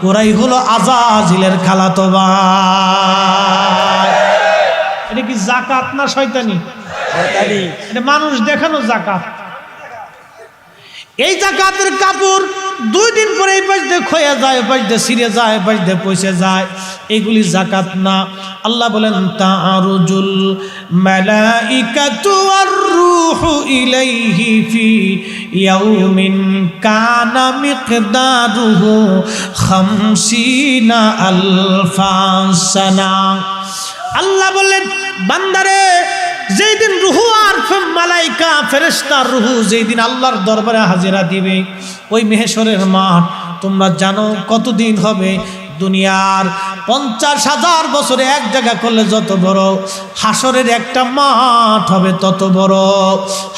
ওরাই হলো আজাজিলের খালাতো ভাই। এটা কি জাকাত না শয়তানি? এটা মানুষ দেখানো জাকাত। এই জাকাতের কাপড় 2 দিন পরে এই পাশ দিয়ে ক্ষয়ে যায়, এই পাশ দিয়ে ছিঁড়ে যায়, এই পাশ দিয়ে পয়সে যায়, এগুলি জাকাত না। আল্লাহ বলেন তাআরুজুল মালাইকাতু ওয়ার রূহু ইলাইহি ফি ইয়াউমিন কানা মিকদারুহু 50 আলফা সানা। আল্লাহ বলেন বান্দারে, যেই দিন রুহু আর মালাইকা ফেরেশতার রুহু যেই দিন আল্লাহর দরবারে হাজিরা দিবে, ওই মেহেশরের মাঠ তোমরা জানো কতদিন হবে? দুনিয়ার 50,000 বছরে এক জায়গা করলে যত বড়, হাসরের একটা মাঠ হবে তত বড়,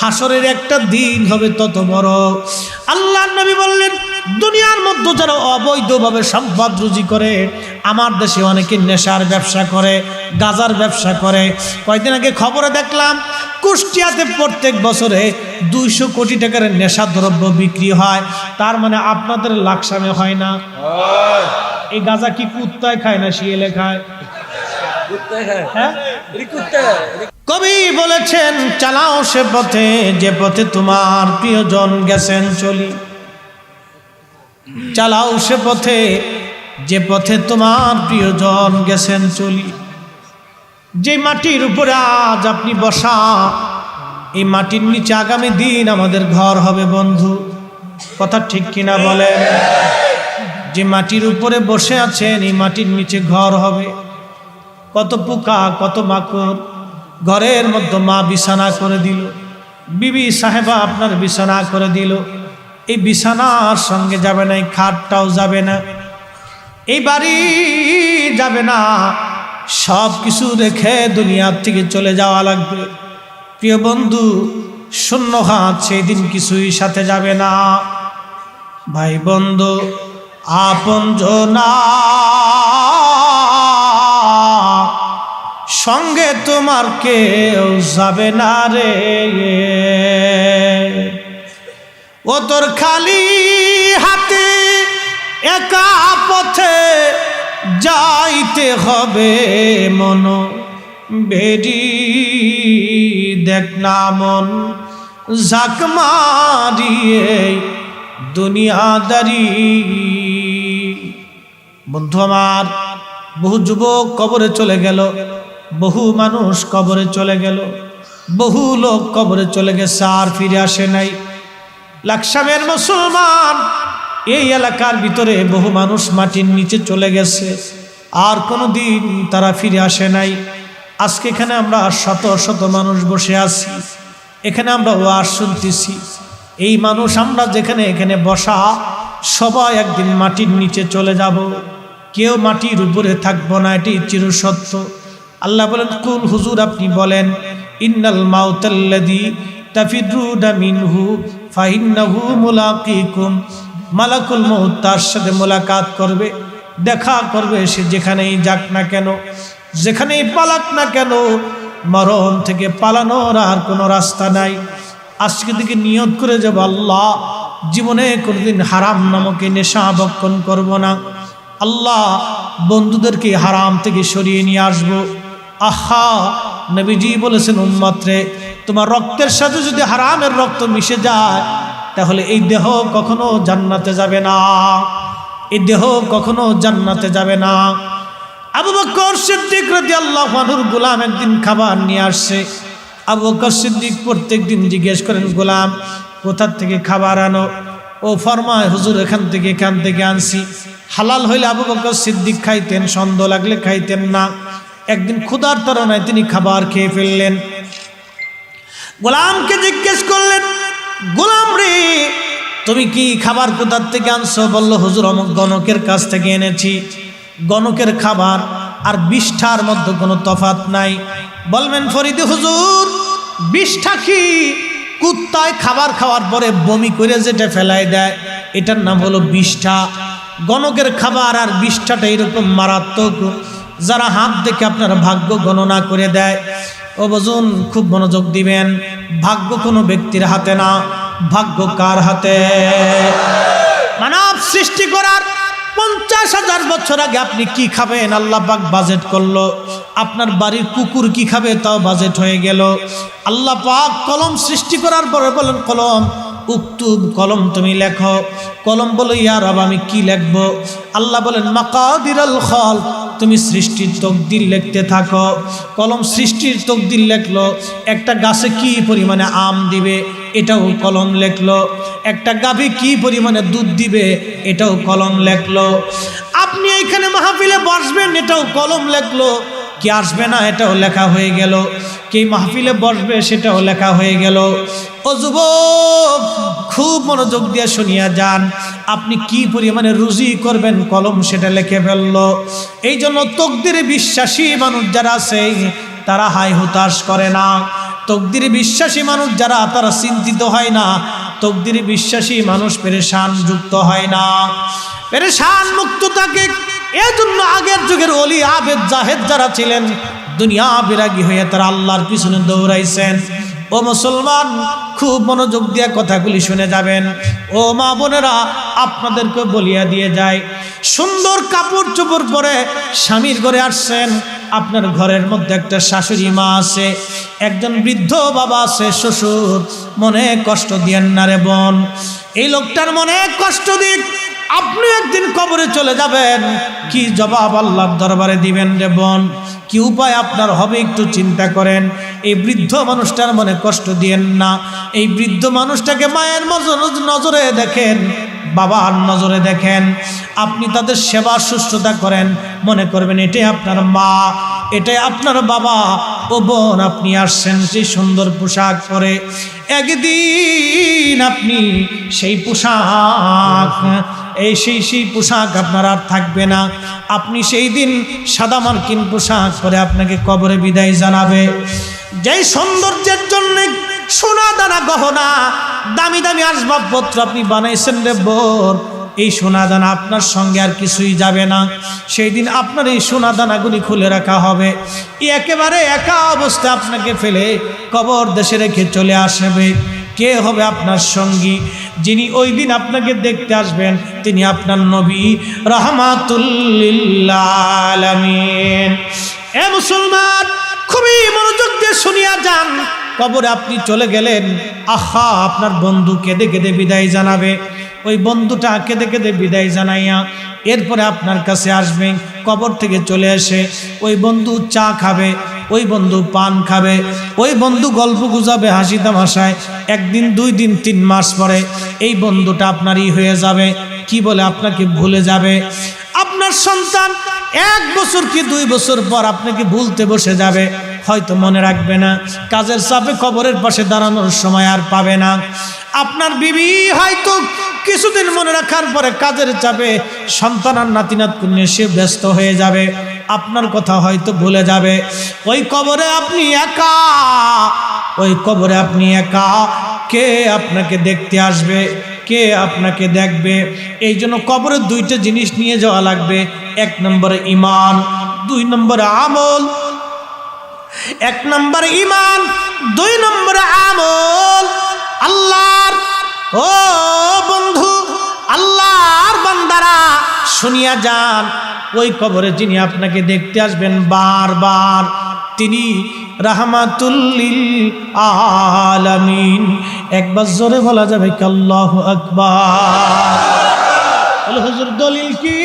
হাসরের একটা দিন হবে তত বড়। আল্লাহর নবী বললেন, দুনিয়ার মধ্যে যারা অবৈধভাবে সম্পদ রুজি করে, আমার দেশে অনেকে নেশার ব্যবসা করে, গাঁজার ব্যবসা করে। কয়েকদিন আগে খবরে দেখলাম কুষ্টিয়াতে প্রত্যেক বছরে 200 কোটি টাকার নেশা দ্রব্য বিক্রি হয়। তার মানে আপনাদের লাকসামে হয় না? এই গাঁজা কি কুত্তায় খায় না শিয়ালে খায়? কবি বলেছেন, চালাও সে পথে যে পথে তোমার প্রিয়জন গেছেন চলি, চালাও সে পথে যে পথে তোমার প্রিয়জন গেছেন চলি। যে মাটির উপরে আজ আপনি বসা, এই মাটির নিচে আগামী দিন আমাদের ঘর হবে বন্ধু। কথা ঠিক কিনা বলেন? যে মাটির উপরে বসে আছেন এই মাটির নিচে ঘর হবে। কত পোকা কত মাকড়, ঘরের মধ্যে মা বিছানা করে দিল, বিবি সাহেবা আপনার বিছানা করে দিল, এই বিছানার সঙ্গে যাবে না, এই খাটটাও যাবে না, এই বাড়ি যাবে না, সব কিছু রেখে দুনিয়ার থেকে চলে যাওয়া লাগবে। প্রিয় বন্ধু, শূন্য হাত সেই দিন কিছুই সাথে যাবে না। ভাই বন্ধু, আপনজনা সঙ্গে তোমার কেউ যাবে না রে। ও তোর খালি হাতে একা পথে যাইতে হবে মন বেরি, দেখ না মন ঝাঁক মারিয়ে দুনিয়াদারি। বন্ধু আমার, বহু যুবক কবরে চলে গেল, বহু মানুষ কবরে চলে গেল, বহু লোক কবরে চলে গেছে, আর ফিরে আসে নাই। লাকসামের মুসলমান, এই এলাকার ভিতরে বহু মানুষ মাটির নিচে চলে গেছে, আর কোনোদিন তারা ফিরে আসে নাই। আজকে এখানে আমরা শত শত মানুষ বসে আছি, এখানে আমরা ওয়াজ শুনতেছি। এই মানুষ আমরা যেখানে এখানে বসা, সবাই একদিন মাটির নিচে চলে যাব, কেউ মাটির উপরে থাকবো না, এটি চিরসত্য। আল্লাহ বলেন, কুল হুজুর আপনি বলেন, ইন্নাল মাউতাল্লাযী তাফিরুনা মিনহু ফাইন্নাহু মুলাকিকুম। মালাকুল মউত তার সাথে মোলাকাত করবে, দেখা করবে, সে যেখানেই যাক না কেন, যেখানেই পালাক না কেন, মরণ থেকে পালানোর আর কোনো রাস্তা নাই। আজকে থেকে নিয়ত করে যাব, আল্লাহ জীবনে কোনোদিন হারাম নামকে নেশা ভক্ষণ করব না। আল্লাহ বন্ধুদেরকে হারাম থেকে সরিয়ে নিয়ে আসবো। আহা, নবীজি বলেছেন, উম্মত রে, তোমার রক্তের সাথে যদি হারামের রক্ত মিশে যায়, তাহলে এই দেহ কখনো জান্নাতে যাবে না, এই দেহ কখনো জান্নাতে যাবে না। আবু বকর সিদ্দিক রাদিয়াল্লাহু আনহুর গোলাম একদিন খাবার নিয়ে আসছে। আবু বকর সিদ্দিক প্রত্যেকদিন জিজ্ঞেস করেন, গোলাম কোথা থেকে খাবার আনো? ও ফরমায়, হুজুর এখান থেকে আনছি। হালাল হইলে আবু বকর সিদ্দিক খাইতেন, সন্দেহ লাগলে খাইতেন না। একদিন ক্ষুধার তাড়নায় তিনি খাবার খেয়ে ফেললেন। গোলামকে জিজ্ঞেস করলেন, গোলাম রে, তুমি কি খাবার কোথার থেকে আনছো? বলল, হুজুর অমুক গণকের কাছ থেকে এনেছি। গণকের খাবার আর বিষ্ঠার মধ্যে কোনো তফাৎ নাই। বলবেন, ফরিদি হুজুর, বিষ্ঠা কি? কুত্তায় খাবার খাওয়ার পরে বমি করে যেটা ফেলাই দেয়, এটার নাম হলো বিষ্ঠা। গণকের খাবার আর বিষ্ঠাটা এরকম মারাত্মক, যারা হাত দেখে আপনার ভাগ্য গণনা করে দেয়। ও বজুন, খুব মনোযোগ দিবেন, ভাগ্য কোনো ব্যক্তির হাতে না, ভাগ্য কার হাতে? মানব সৃষ্টি করার 50,000 বছর আগে আপনি কি খাবেন আল্লাহ পাক বাজেট করলো। আপনার বাড়ির কুকুর কি খাবে তাও বাজেট হয়ে গেল। আল্লাহ পাক কলম সৃষ্টি করার পরে বলেন, কলম উক্তুব, কলম তুমি লেখো। কলম বলো, ইয়া রব আমি কি লিখবো? আল্লাহ বলেন, মাকাদিরাল খালক, তুমি সৃষ্টির তকদির লিখতে থাকো। কলম সৃষ্টির তকদির লেখলো। একটা গাছে কি পরিমাণে আম দিবে, এটাও কলম লেখলো। একটা গাভী কি পরিমাণে দুধ দিবে, এটাও কলম লেখলো। আপনি এইখানে মাহফিলে বসবেন, এটাও কলম লেখলো। কি আসবে না, এটাও লেখা হয়ে গেল। কে মাহফিলে বসবে, সেটাও লেখা হয়ে গেল। ও যুবক, খুব মনোযোগ দিয়ে শুনিয়া যান, আপনি কি পরিমাণে রুজি করবেন, কলম সেটা লিখে ফেললো। এই জন্য তকদিরে বিশ্বাসী মানুষ যারা আছে, তারা হাই হুতাশ করে না। তকদিরে বিশ্বাসী মানুষ যারা, তারা চিন্তিত হয় না। তকদিরে বিশ্বাসী মানুষ পেরেশান যুক্ত হয় না, পেরেশান মুক্ত থাকে। এই জন্য আগের যুগের ওলি আবেদ জাহেদ যারা ছিলেন, দুনিয়া বিরাগী হয়ে তারা আল্লাহর পিছনে দৌড়াইছেন। ও মুসলমান, খুব মনোযোগ দিয়ে কথাগুলি শুনে যাবেন। ও মা বোনেরা, আপনাদেরকে বলিয়া দিয়ে যায়, সুন্দর কাপড় চোপড় পরে স্বামীর ঘরে আসছেন। আপনার ঘরের মধ্যে একটা শাশুড়ি মা আছে, একজন বৃদ্ধ বাবা আছে, শ্বশুর। মনে কষ্ট দিয়েন না রে বোন, এই লোকটার মনে কষ্ট দিক। আপনি একদিন কবরে চলে যাবেন, কি জবাব আল্লাহর দরবারে দিবেন রে বোন? কি উপায় আপনার হবে একটু চিন্তা করেন। এই বৃদ্ধ মানুষটার মনে কষ্ট দিয়েন না। এই বৃদ্ধ মানুষটাকে মায়ের নজরে দেখেন, বাবার নজরে দেখেন। আপনি তাদের সেবা শুশ্রূষা করেন, মনে করবেন এটাই আপনার মা, এটাই আপনার বাবা। ও বোন, আপনি আসছেন সেই সুন্দর পোশাক পরে, একদিন আপনি সেই পোশাক সেই পোশাক আপনার আর থাকবে না। আপনি সেই দিন সাদা মার্কিন পোশাক পরে আপনাকে কবরে বিদায় জানাবে। যেই সৌন্দর্যের জন্য সোনা দানা গহনা দামি দামি আসবাবপত্র আপনি বানাইছেন রে বোন, এই সোনা দানা আপনার সঙ্গে আর কিছুই যাবে না। সেই দিন আপনার এই সোনা দানাগুলি খুলে রাখা হবে, একেবারে একা অবস্থায় আপনাকে ফেলে কবর দেশে রেখে চলে আসবে। কে হবে আপনার সঙ্গী? যিনি ওই দিন আপনাকে দেখতে আসবেন তিনি আপনার নবী রাহমাতুল লিল আলামিন। এ মুসলমান, খুবই মনোযোগ দিয়ে শুনিয়া যান। কবরে আপনি চলে গেলেন, আহা আপনার বন্ধু কেঁদে কেঁদে বিদায় জানাবে। ওই বন্ধুটা কেঁদে কেঁদে বিদায় জানাইয়া এরপরে আপনার কাছে আসবে। কবর থেকে চলে এসে ওই বন্ধু চা খাবে, ওই বন্ধু পান খাবে, ওই বন্ধু গল্প গুজাবে হাসি তামাশায়। একদিন, 2 দিন, 3 মাস পরে এই বন্ধুটা আপনারই হয়ে যাবে। কি বলে আপনাকে ভুলে যাবে। আপনার সন্তান 1 বছর কি 2 বছর পর আপনাকে ভুলতে বসে যাবে, হয়তো মনে রাখবে না। কাজের চাপে কবরের পাশে দাঁড়ানোর সময় আর পাবে না। আপনার বিবি হয়তো কিছুদিন মনে রাখার পরে কাজের চাপে সন্তান আর নাতিনাত নিয়ে সে ব্যস্ত হয়ে যাবে, আপনার কথা হয়তো ভুলে যাবে। ওই কবরে আপনি একা, ওই কবরে আপনি একা। কে আপনাকে দেখতে আসবে, কে আপনাকে দেখবে? এই জন্য কবরে 2টা জিনিস নিয়ে যাওয়া লাগবে। 1 নম্বরে ঈমান, 2 নম্বরে আমল। 1 নম্বরে ঈমান, 2 নম্বরে আমল। আল্লাহর ও বন্ধু, আল্লাহর বান্দারা শুনিয়া যান, ওই কবরে যিনি আপনাকে দেখতে আসবেন বারবার তিনি রাহমাতুল লিল আলামিন। একবার জোরে বলা যাবে কি আল্লাহু আকবার। হুজুর দলিল কি?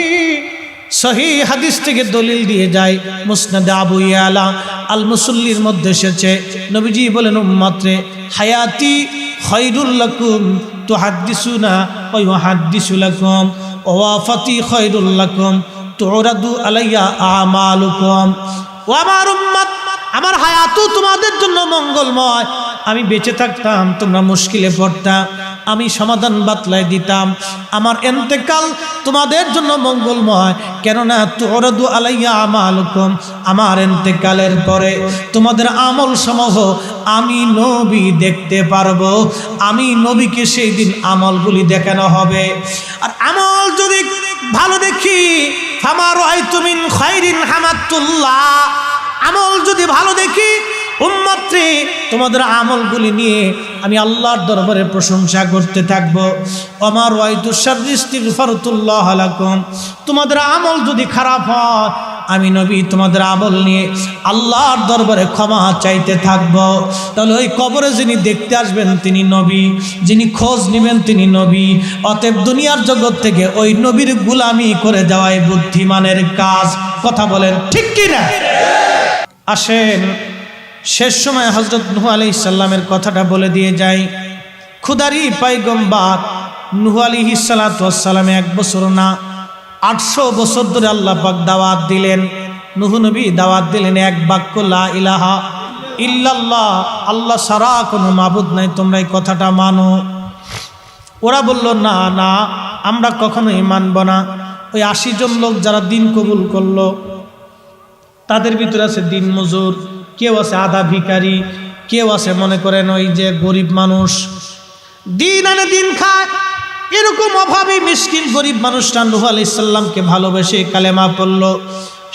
সহিহ হাদিস থেকে দলিল দিয়ে যায়। মুসনাদে আবু ইয়ালা আল মুসল্লির মধ্যে এসেছে, নবীজি বলেন, উম্মতরে হায়াতি খায়রুল লাকুম তুহাদ্দিসুনা ওয়া ইউহাদ্দিসু লাকুম ওয়া ওয়াফাতি খায়রুল লাকুম তুরাদু আলাইয়া আমালুকুম। ও আমার উম্মত, আমার হায়াতও তোমাদের জন্য মঙ্গলময়। আমি বেঁচে থাকতাম, তোমরা মুশকিলে পড়তা, আমি সমাধান বাতলাই দিতাম। আমার ইন্তেকাল তোমাদের জন্য মঙ্গলময়, কেননা তুরাদু আলাইয়া আমালুকুম, আমার ইন্তেকালের পরে তোমাদের আমল সমূহ আমি নবী দেখতে পারবো। আমি নবীকে সেই দিন আমলগুলি দেখানো হবে। আর আমল যদি ভালো দেখি, ফামা রাআইতু মিন খায়রিন হামাদুল্লাহ, আমল যদি ভালো দেখি উম্মতরে, তোমাদের আমলগুলি নিয়ে আমি আল্লাহর দরবারে প্রশংসা করতে থাকবো। আমার ওয়াইদু শাররি ইস্তিগফারতুল্লাহ লাকুম, তোমাদের আমল যদি খারাপ হয় আমি নবী তোমাদের আমল নিয়ে আল্লাহর দরবারে ক্ষমা চাইতে থাকবো। তাহলে ওই কবরে যিনি দেখতে আসবেন তিনি নবী, যিনি খোঁজ নেবেন তিনি নবী। অতএব দুনিয়ার জগৎ থেকে ওই নবীর গোলামি করে যাওয়াই বুদ্ধিমানের কাজ। কথা বলেন ঠিক কি না? আসেন, শেষ সময় হযরত নূহ আলাইহিস সালামের কথাটা বলে দিয়ে যাই। খুদারি পয়গম্বর নূহ আলাইহিস সালাতু ওয়াস সালাম 1 বছর না 800 বছর ধরে আল্লাহ পাক দাওয়াত দিলেন। নূহ নবী দাওয়াত দিলেন এক বাক্য, লা ইলাহা ইল্লাল্লাহ, আল্লাহ ছাড়া কোনো মাবুদ নাই, তোমরা এই কথাটা মানো। ওরা বলল, না না, আমরা কখনোই মানব না। ওই 80 জন লোক যারা দিন কবুল করলো, তাদের ভিতরে আছে দিন মজুর, কেউ আছে আধা ভিখারি, কেউ আছে মনে করেন ওই যে গরিব মানুষ, দিন আনে দিন খায়। এরকম অভাবী মিসকিন গরিব মানুষটা নূহ আলাইহিস সালামকে ভালোবেসে কালেমা পড়ল।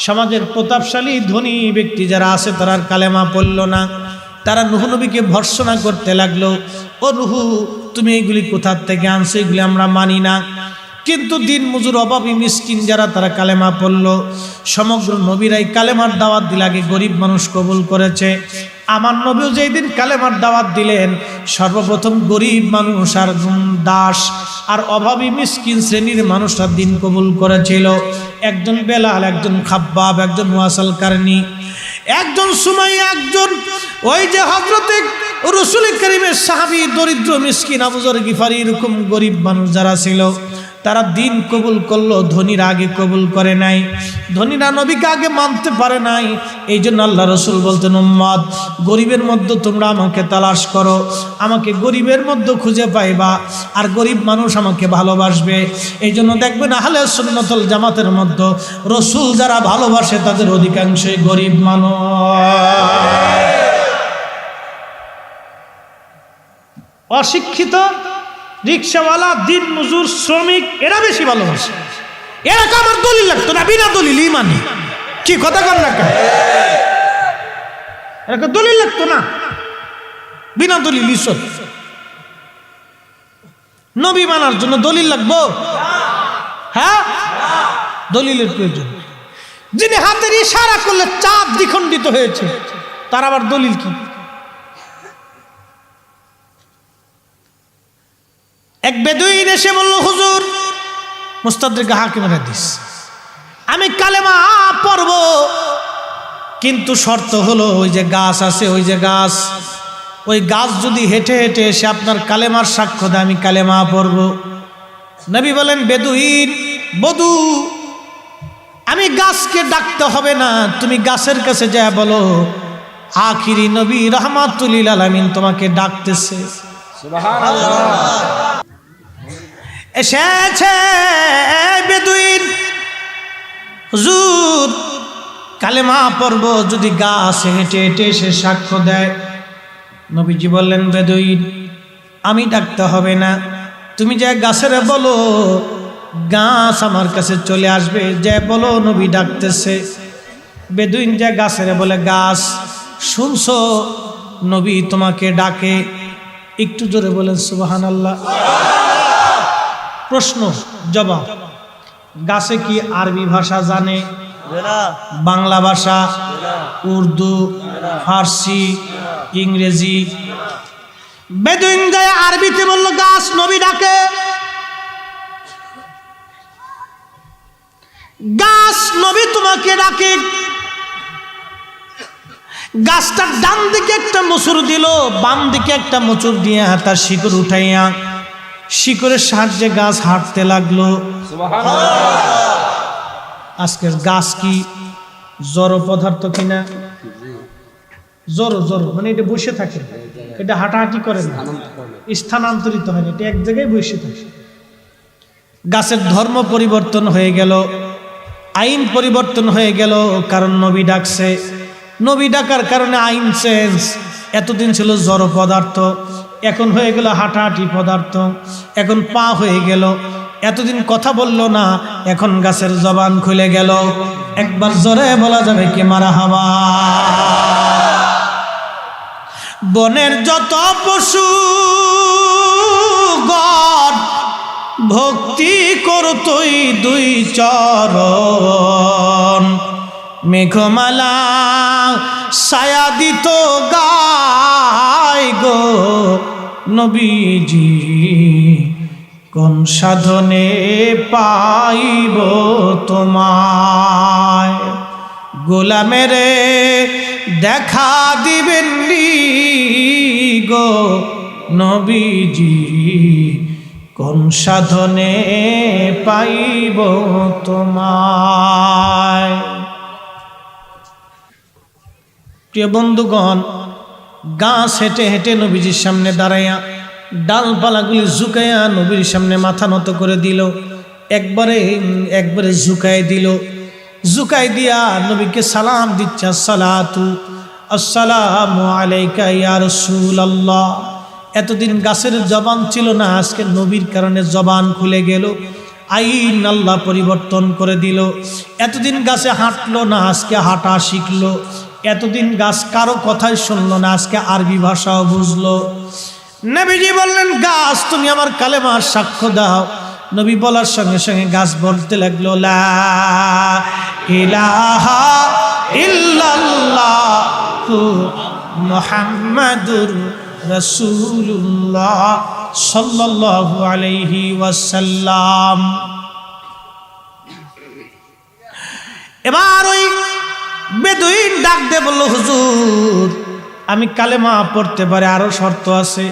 সমাজের প্রতাপশালী ধনী ব্যক্তি যারা আছে তারা আর কালেমা পড়ল না। তারা নূহ নবীকে ভর্ৎসনা করতে লাগলো, ও নূহ, তুমি এগুলি কোথা থেকে আনছো, এগুলি আমরা মানি না। কিন্তু দিন মজুর অভাবী মিসকিন যারা, তারা কালেমা পড়ল। সমগ্র নবীরাই কালেমার দাওয়াত দিলে আগে গরিব মানুষ কবুল করেছে। আমার নবীও যেই দিন কালেমার দাওয়াত দিলেন, সর্বপ্রথম গরিব মানুষ আর দাস আর অভাবী মিসকিন শ্রেণীর মানুষরা দিন কবুল করেছিল। একজন বেলাল, একজন খাব্বাব, একজন ওয়াসাল কারনি, একজন সুমাইয়া, একজন ওই যে হযরতে রাসূল কারীমের সাহাবী দরিদ্র মিসকিন আবু যর গিফারি। এরকম গরিব মানুষ যারা ছিল তারা দিন কবুল করলো, ধনীরা আগে কবুল করে নাই। ধনীরা নবীকে আগে মানতে পারে নাই। এই জন্য আল্লাহ রসুল বলতেন, উম্মত, গরিবের মধ্যে তোমরা আমাকে তালাশ করো, আমাকে গরিবের মধ্যে খুঁজে পাইবা, আর গরিব মানুষ আমাকে ভালোবাসবে। এই জন্য দেখবেন আহলে সুন্নাতুল জামাতের মধ্যে রসুল যারা ভালোবাসে তাদের অধিকাংশই গরিব মানুষ। অশিক্ষিত রিক্সাওয়ালা, দিন মজুর, শ্রমিক এরা বেশি ভালোবাসে। এরাকে আমার দলিল লাগতো না, বিনা দলিলই মানি। কি কথা কর না কেন? এরাকে দলিল লাগতো না, বিনা দলিলই চল। নবী মানার জন্য দলিল লাগবো? হ্যাঁ, দলিলের প্রয়োজন। যিনি হাতের ইশারা করলে চাঁদ দ্বিখণ্ডিত হয়েছে, তার আবার দলিল কি? এক বেদুইন এসে বলল, হুজুর, মুস্তাদরিক হাকিমের হাদিস, আমি কালেমা পড়ব, কিন্তু শর্ত হলো ওই যে গাছ আছে, ওই যে গাছ, ওই গাছ যদি হেঁটে হেঁটে এসে আপনার কালেমার সাক্ষ্য দেয়, আমি কালেমা পড়ব। নবী বলেন, বেদুইন, বধু, আমি গাছকে ডাকতে হবে না, তুমি গাছের কাছে যা বলো আখিরি নবী রাহমাতুল লিল আলামিন তোমাকে ডাকতেছে। সুবহানাল্লাহ। এসেছে বেদুইন, হুজুর কালেমা পড়ব, যদি গাছ হেঁটে হেঁটে এসে সাক্ষ্য দেয়। নবীজি বললেন, বেদুইন, আমি ডাকতে হবে না, তুমি যা গাছের বলো, গাছ আমার কাছে চলে আসবে, যে বলো নবী ডাকতেছে। বেদুইন যা গাছের বলে, গাছ শুনছো নবী তোমাকে ডাকে? একটু জোরে বলেন সুবহানাল্লাহ। প্রশ্ন জবাব, গাছে কি আরবি ভাষা জানে? বাংলা ভাষা, উর্দু, ফার্সি, ইংরেজি? বেদুইন যায় আরবিতে বলল, গাছ নবী ডাকে। গাছ নবী তোমাকে ডাকে। গাছটার ডান দিকে একটা মোচড় দিল, বাম দিকে একটা মোচড় দিয়ে তার শিকড় উঠাইয়া শিকড়ের সাহায্যে গাছ হাঁটতে লাগলো। আজকের গাছ কি জড় পদার্থ কিনা? জড় জড় মানে এটা বসে থাকে, এটা হাঁটাহাঁটি করে না, স্থানান্তরিত হয় না, এটা এক জায়গায় বসে থাকে। গাছের ধর্ম পরিবর্তন হয়ে গেল, আইন পরিবর্তন হয়ে গেল, কারণ নবী ডাকছে। নবী ডাকার কারণে আইন চেঞ্জ। এতদিন ছিল জড় পদার্থ, এখন হয়ে গেল হাঁটাহাঁটি পদার্থ, এখন পা হয়ে গেল। এতদিন কথা বলল না, এখন গাছের জবান খুলে গেল। একবার জোরে বলা যাবে কি মারহাবা? বনের যত পশু গণ ভক্তি করতই দুই চরণ, মেঘমালা ছায়া দিত গায় গো নবীজি, কোন সাধনে পাইব তোমায়? গোলামেরে দেখা দিবেন গো নবীজি, কোন সাধনে পাইব তোমায়? প্রিয় বন্ধুগণ, গাছ হেঁটে হেঁটে নবীজির সামনে দাঁড়াইয়া ডালপালাগুলি ঝুঁকাইয়া নবীর সামনে মাথা নত করে দিল। একবারে ঝুঁকাই দিল। ঝুঁকাই দিয়া নবীকে সালাম দিচ্ছে, আসসালাতু আসসালামু আলাইকা ইয়া রাসূলুল্লাহ। এতদিন গাছের জবান ছিল না, আজকে নবীর কারণে জবান খুলে গেল, আইন আল্লাহ পরিবর্তন করে দিল। এতদিন গাছে হাঁটলো না, আজকে হাঁটা শিখলো। এতদিন গাছ কারো কথাই শুনলো না, আজকে আরবি ভাষাও বুঝলো। নবীজি বললেন, গাছ তুমি আমার কালেমার সাক্ষ্য দাও। নবী বলার সঙ্গে সঙ্গে গাছ বলতে লাগলো, লা ইলাহা ইল্লাল্লাহু মুহাম্মাদুর রাসূলুল্লাহ সাল্লাল্লাহু আলাইহি ওয়াসাল্লাম। এবার ওই বেদুইন ডাক দিয়ে বলল, হুজুর আমি কালেমা পড়তে পারি, আরো শর্ত আছে।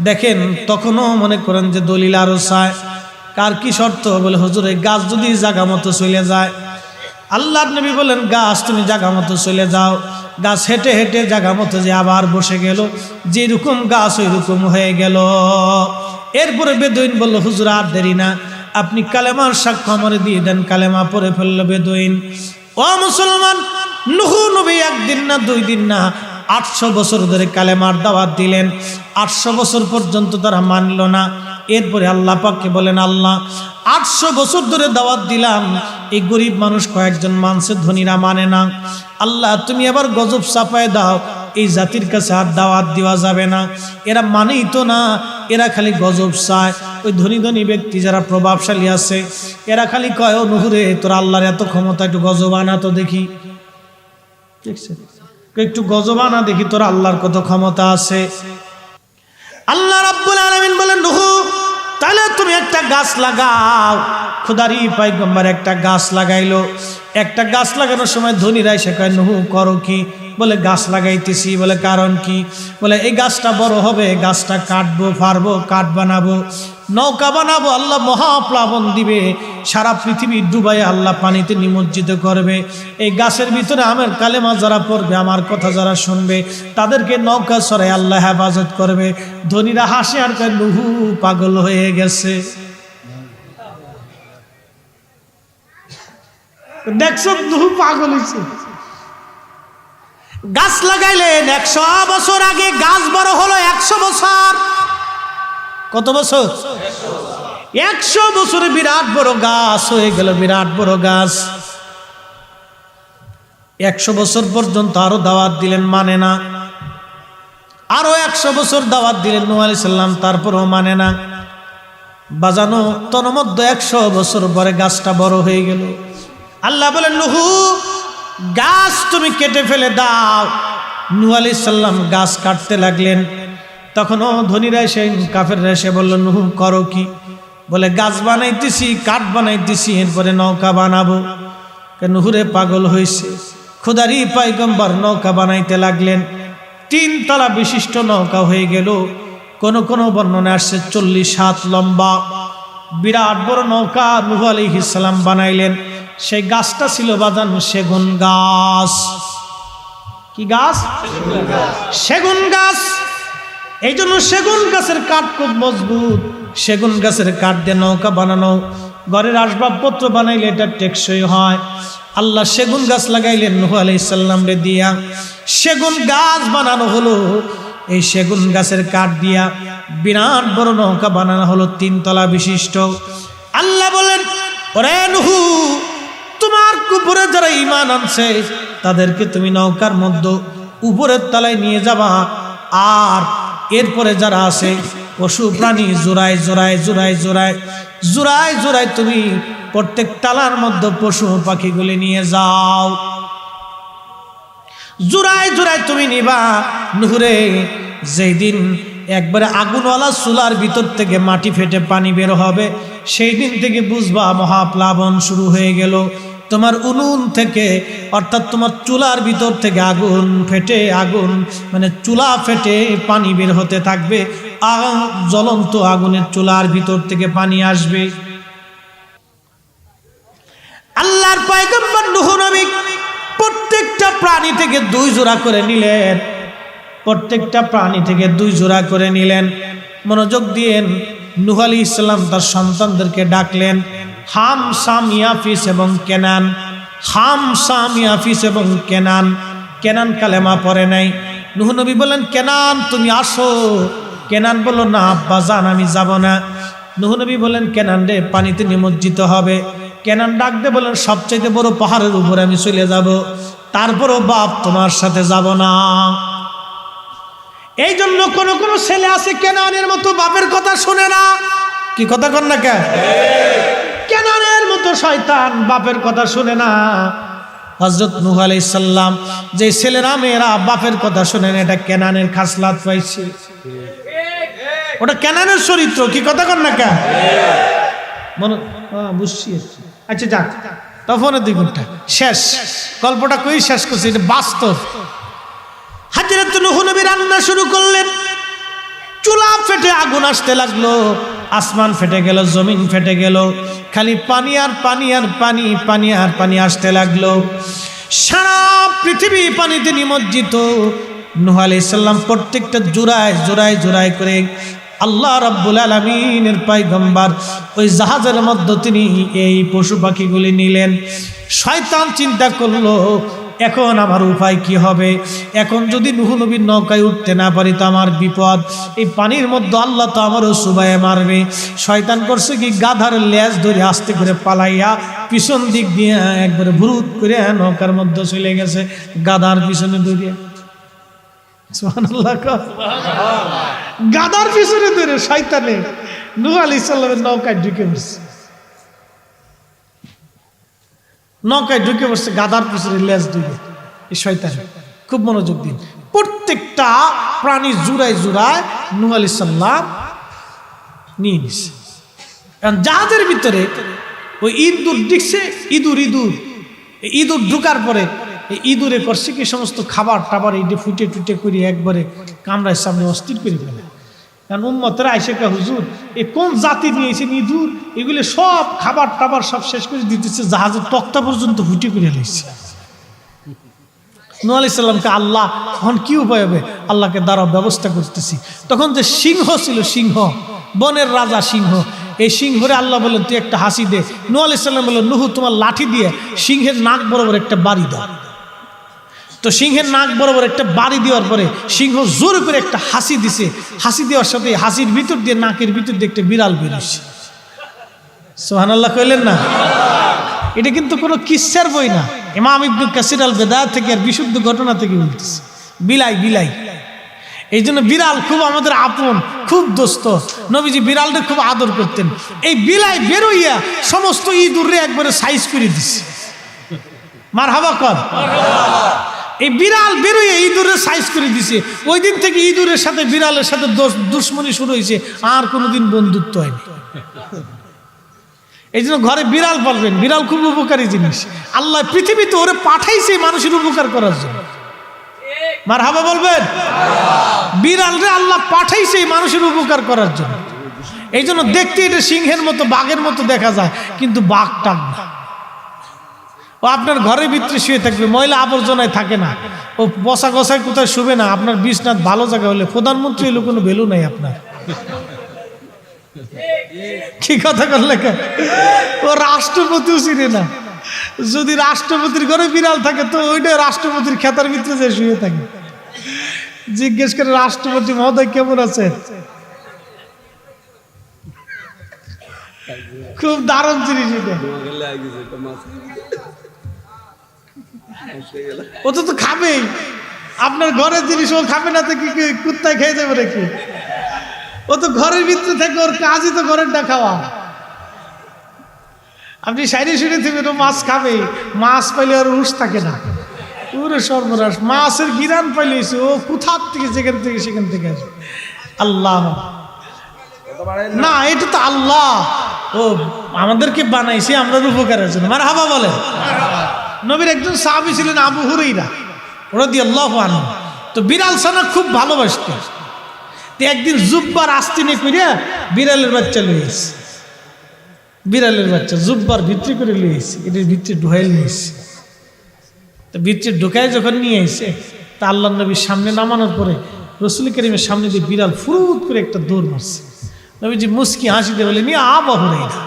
দেখেন তখনও মনে করেন যে দলিল আরো চায়। কার কি শর্ত? বলে, হুজুর এই গাছ যদি জায়গা মতো চলে যায়। আল্লাহর নবী বলেন, গাছ তুমি জায়গা মতো চলে যাও। গাছ হেঁটে হেঁটে জায়গা মতো যে আবার বসে গেল, যেরকম গাছ ওই রকম হয়ে গেল। এরপরে বেদুইন বলল, হুজুর আর দেরি না, আপনি কালেমার সাক্ষ্য আমার দিয়ে দেন। কালেমা পড়ে ফেললো বেদুইন। ও মুসলমান, নূহ নবী একদিন না দুই দিন না 800 বছর ধরে কালেমার দাওয়াত দিলেন। 800 বছর পর্যন্ত তারা মানল না। এরপরে আল্লাহ পাককে বলেন, আল্লাহ 800 বছর ধরে দাওয়াত দিলাম, এই গরিব মানুষ কয়েকজন মানুষের ধনীরা মানে না, আল্লাহ তুমি এবার গজব চাপায় দাও, এই জাতির কাছে আর দাওয়াত দেওয়া যাবে না, এরা মানেই তো না, এরা খালি গজব চায়। ওই ধনী ধনী ব্যক্তি যারা প্রভাবশালী আছে এরা খালি কয়, ও নুহুরে তোর আল্লাহর এত ক্ষমতা, একটু গজব আনা তো দেখি, একটু গজব আনা দেখি তোর আল্লাহর কত ক্ষমতা আছে। আল্লাহ রাব্বুল আলামিন বলেন, নুহু তাহলে তুমি একটা গাছ লাগাও। খোদারি পয়গম্বর একটা গাছ লাগাইলো। একটা গাছ লাগানোর সময় ধনীরা এসে কয়, নুহু করো কি? বলে গাছ লাগাইতেছি। বলে কারণ কি? বলে এই গাছটা বড় হবে, গাছটা কাটবো, ফারবো, কাঠ বানাবো, নৌকা বানাবো, আল্লাহ মহাপ্লাবন দিবে, সারা পৃথিবী ডুবাই আল্লাহ পানিতে নিমজ্জিত করবে। এই গাছের ভিতরে আমার কালেমা যারা পড়বে, আমার কথা যারা শুনবে, তাদেরকে নৌকা সরাই আল্লাহ হেফাজত করবে। ধনীরা হাসে আর কয়, নুহু পাগল হয়ে গেছে। দেখছো নুহু পাগল হয়েছে। গাছ লাগাইলেন 100 বছর আগে, গাছ বড় হলো 100 বছর। কত বছর? 100 বছরে বিরাট বড় গাছ হয়ে গেল, বিরাট বড় গাছ। 100 বছর পর্যন্ত আরো দাওয়াত দিলেন, মানে না। আরো 100 বছর দাওয়াত দিলেন নূহ আলাইহিস সালাম, তারপরও মানে না। বাজানো তন্মধ্যে 100 বছর পরে গাছটা বড় হয়ে গেল। আল্লাহ বলেন, নুহু গাছ তুমি কেটে ফেলে দাও। নূহ আলাইহিস সালাম গাছ কাটতে লাগলেন। তখনও ধনীরা এসে, কাফেররা এসে বলল, নুহু করো কি? বলে গাছ বানাইতেছি, কাঠ বানাইতেছি, এরপরে নৌকা বানাবো। নুহুরে পাগল হয়েছে। খোদারি পয়গম্বর নৌকা বানাইতে লাগলেন। 3 তলা বিশিষ্ট নৌকা হয়ে গেল। কোন কোন বর্ণনা আসছে 40 হাত লম্বা, বিরাট বড় নৌকা নূহ আলাইহিস সালাম বানাইলেন। সেই গাছটা ছিল বাজান সেগুন গাছ। কি গাছ? সেগুন গাছ। এই জন্য সেগুন গাছের কাঠ খুব মজবুত। সেগুন গাছের কাঠ দিয়ে নৌকা বানানো, ঘরের আসবাবপত্র বানাইলে এটা টেকসই হয়। আল্লাহ সেগুন গাছ লাগাইলেন নূহ আলাইহিস সালাম রে দিয়া। সেগুন গাছ বানানো হলো। এই সেগুন গাছের কাঠ দিয়া বিরাট বড় নৌকা বানানো হলো, 3 তলা বিশিষ্ট। আল্লাহ বলেন, ওরে নুহু, তোমার উপরে যারা ঈমান আনছে তাদেরকে তুমি নৌকার মধ্যে উপরের তলায় নিয়ে যাবা। আর এরপরে যারা আছে পশু প্রাণী জোড়ায় জোড়ায় জোড়ায় জোড়ায় জোড়ায় জোড়ায় তুমি প্রত্যেক তালার মধ্যে পশু পাখিগুলি নিয়ে যাও। জোড়ায় জোড়ায় তুমি নিবা। নুহুরে যেই দিন একবারে আগুনওয়ালা চুলার ভিতর থেকে মাটি ফেটে পানি বের হবে, সেই দিন থেকে বুঝবা মহাপ্লাবন শুরু হয়ে গেল। তোমার উনুন থেকে, অর্থাৎ তোমার চুলার ভিতর থেকে আগুন ফেটে, আগুন মানে চুলা ফেটে পানি বের হতে থাকবে। জ্বলন্ত আগুনের চুলার ভিতর থেকে পানি আসবে। আল্লাহর পয়গম্বর নূহ নবী প্রত্যেকটা প্রাণী থেকে 2 জোড়া করে নিলেন। প্রত্যেকটা প্রাণী থেকে 2 জোড়া করে নিলেন। মনোযোগ দিয়েন। নূহ আলাইহিস সালাম তার সন্তানদেরকে ডাকলেন, হাম, সাম, ইয়াফিস এবং কেনান। হাম, সাম, ইয়াফিস এবং কেনান। কেনান কালেমা পড়ে নাই। নূহ নবী বলেন, কেনান তুমি আসো। কেনান বলল, না আব্বা জান, আমি যাব না। নূহ নবী বলেন, কেনান রে পানিতে নিমজ্জিত হবে। কেনান ডাক দিয়ে বলেন, সবচাইতে বড় পাহাড়ের উপরে আমি চলে যাব, তারপরও বাপ তোমার সাথে যাব না। এই জন্য কোন কোন ছেলে আছে কেনানের মতো বাপের কথা শুনে না। কি কথা কন না কে? কেনানের মতো শয়তান, বাপের কথা শুনে না। হযরত নূহ আলাইহিস সালাম যে ছেলেরা মেয়েরা বাপের কথা শুনে না, এটা কেনানের খাসলাত পাইছে। ওটা কেনানের চরিত্র। কি কথা কন না কে? মনে বুঝছি। আচ্ছা যাক, তখনের 2 ঘন্টা শেষ। গল্পটা কই শেষ করছি, এটা বাস্তব। হযরত নূহ নবী রান্না শুরু করলেন। চুলা ফেটে আগুন আসতে লাগলো, আসমান ফেটে গেল, জমিন ফেটে গেল, খালি পানি আর পানি আর পানি, পানি আর পানি আসতে লাগলো। সারা পৃথিবী পানিতে নিমজ্জিত। নূহ আলাইহিস সালাম প্রত্যেকটা জোড়ায় জোড়ায় জোড়ায় করে আল্লাহ রাব্বুল আলামিনের পয়গম্বর ওই জাহাজের মধ্যে তিনি এই পশু পাখিগুলি নিলেন। শয়তান চিন্তা করলো, এখন আমার উপায় কি হবে? এখন যদি নূহ নবীর নৌকায় উঠতে না পারি তো আমার বিপদ। এই পানির মধ্যে আল্লাহ তো আমারও সুবায়ে মারবে। শয়তান করছে কি, গাধার লেজ ধরে আস্তে করে পালাইয়া পিছন দিক দিয়ে একবারে ভুরুত করে নৌকার মধ্যে চলে গেছে, গাধার পিছনে দৌড়িয়ে। সুবহানাল্লাহ, গাধার পিছনে ধরে শয়তানে নূহ আলাইহিস সালামের নৌকায় ঢুকে পড়ছে। নৌকায় ঢুকে পড়ছে গাধার পিছনে লেজ ধরে। এই শয়তান খুব মনোযোগ দিন, প্রত্যেকটা প্রাণী জুড়ায় জুড়ায় নূহ আলাইহিস সালাম নিয়ে নিছে। কারণ জাহাজের ভিতরে ওই ইঁদুর দেখছে, ইঁদুর ঢুকার পরে ইঁদুরে করছে কি সমস্ত খাবার টাবার এই ফুটে টুটে করে একবারে কামড়ায় সামনে অস্থির করে ফেলে। কারণ উম্মতেরা আইসে কা, হুজুর এই কোন জাতি নিয়েছেন ইঁদুর, এগুলো সব খাবার টাবার সব শেষ করে দিতেছে, জাহাজের তক্তা পর্যন্ত ফুটে করে লাইছে। নূহ আলাইহিস সালামকে আল্লাহ এখন কি উপায় হবে? আল্লাহকে দ্বারা ব্যবস্থা করতেছি। তখন যে সিংহ ছিল, সিংহ বনের রাজা সিংহ, এই সিংহরে আল্লাহ বললেন তুই একটা হাসি দে। নূহ আলাইহিস সালাম বললেন নূহ তোমার লাঠি দিয়ে সিংহের নাক বরাবর একটা বাড়ি দাও। তো সিংহের নাক বরাবর একটা বাড়ি দেওয়ার পরে সিংহ জোর করে একটা হাসি দিছে। হাসি দেওয়ার সাথে হাসির ভিতর দিয়ে নাকের ভিতর দিয়ে একটা বিড়াল বেরোচ্ছে। সুবহানাল্লাহ কইলেন না? এটা কিন্তু কোনো কিসসার বই না, ইমাম ইবনে কাসির আল বেদায়াত থেকে আর বিশুদ্ধ ঘটনা থেকে বলতেছে। বিলাই এই জন্য বিড়াল খুব আমাদের আপন, খুব দোস্ত। নবীজি বিড়ালটা খুব আদর করতেন। এই বিলাই বেরোইয়া সমস্ত ইঁদুরে একবারে সাইজ করে দিচ্ছে। মারহাবা কর। এই বিড়াল বেরোইয়া ইঁদুরের সাইজ করে দিছে। ওই দিন থেকে ইঁদুরের সাথে বিড়ালের সাথে দুশ্মনী শুরু হয়েছে, আর কোনোদিন বন্ধুত্ব হয়নি। এই জন্য ঘরে বিড়াল পালবেন, বিড়াল খুব উপকারী জিনিস। আল্লাহ পৃথিবীতে ওরে পাঠাইছে মানুষের উপকার করার জন্য। মারহাবা বলবেন? বিড়ালরে আল্লাহ পাঠাইছে মানুষের উপকার করার জন্য। এই জন্য দেখতে এটা সিংহের মতো, বাঘের মতো দেখা যায়, কিন্তু বাঘ টাক না। ও আপনার ঘরের ভিতরে শুয়ে থাকবে, ময়লা আবর্জনায় থাকে না, ও বসা গসায় কোথায় শুবে না। আপনার বিছনাথ ভালো জায়গা হলে প্রধানমন্ত্রী হলে কোনো ভ্যালু নাই আপনার। কি কথা করলে? ও রাষ্ট্রপতিও চিনে না। যদি রাষ্ট্রপতির ঘরে বিড়াল থাকে তো ওইটা রাষ্ট্রপতির খেতার ভিতরে যে শুয়ে থাকে। জিজ্ঞেস করে রাষ্ট্রপতি মহোদয় কেমন আছে? খুব দারুণ জিনিস এটা। ও তো খাবেই, আপনার ঘরের জিনিস ও খাবে না তো কি কুত্তায় খেয়ে যাবে নাকি? ও তো ঘরের ভিতরে থাকে, ওর কাজই তো ঘরেরটা খাওয়া। আপনি সাইডে শুনে থাকবেন ও মাছ খাবে, মাছ পাইলে আর হুঁশ থাকে না। ওরে সর্বনাশ, মাছের গিরান পাইলেছে ও কোথার থেকে যেখান থেকে সেখান থেকে আসবে। আল্লাহ না, এটা তো আল্লাহ ও আমাদেরকে বানাইছে আমরা উপকারের জন্য। মারহাবা বলেন। নবীর একজন সাহাবী ছিলেন আবু হুরায়রা রাদিয়াল্লাহু আনহু। তো বিড়াল ছানা খুব ভালোবাসতেন। তো একদিন জুব্বার আস্তিনে কইরা বিড়ালের বাচ্চা লইছে। বিড়ালের বাচ্চা জুব্বার ভিতরে করে লইছে, এটার ভিতরে ঢুকাই লইছে। তো ভিতরে ঢুকায় যখন নিয়ে আইছে, তা আল্লাহর নবীর সামনে নামানোর পরে রাসূল কারীমের সামনে দিয়ে বিড়াল ফুরুত করে একটা দৌড় মারছে। নবীজি মুস্কি হাসি দিয়ে বলেন, ইয়া আবু হুরায়রা,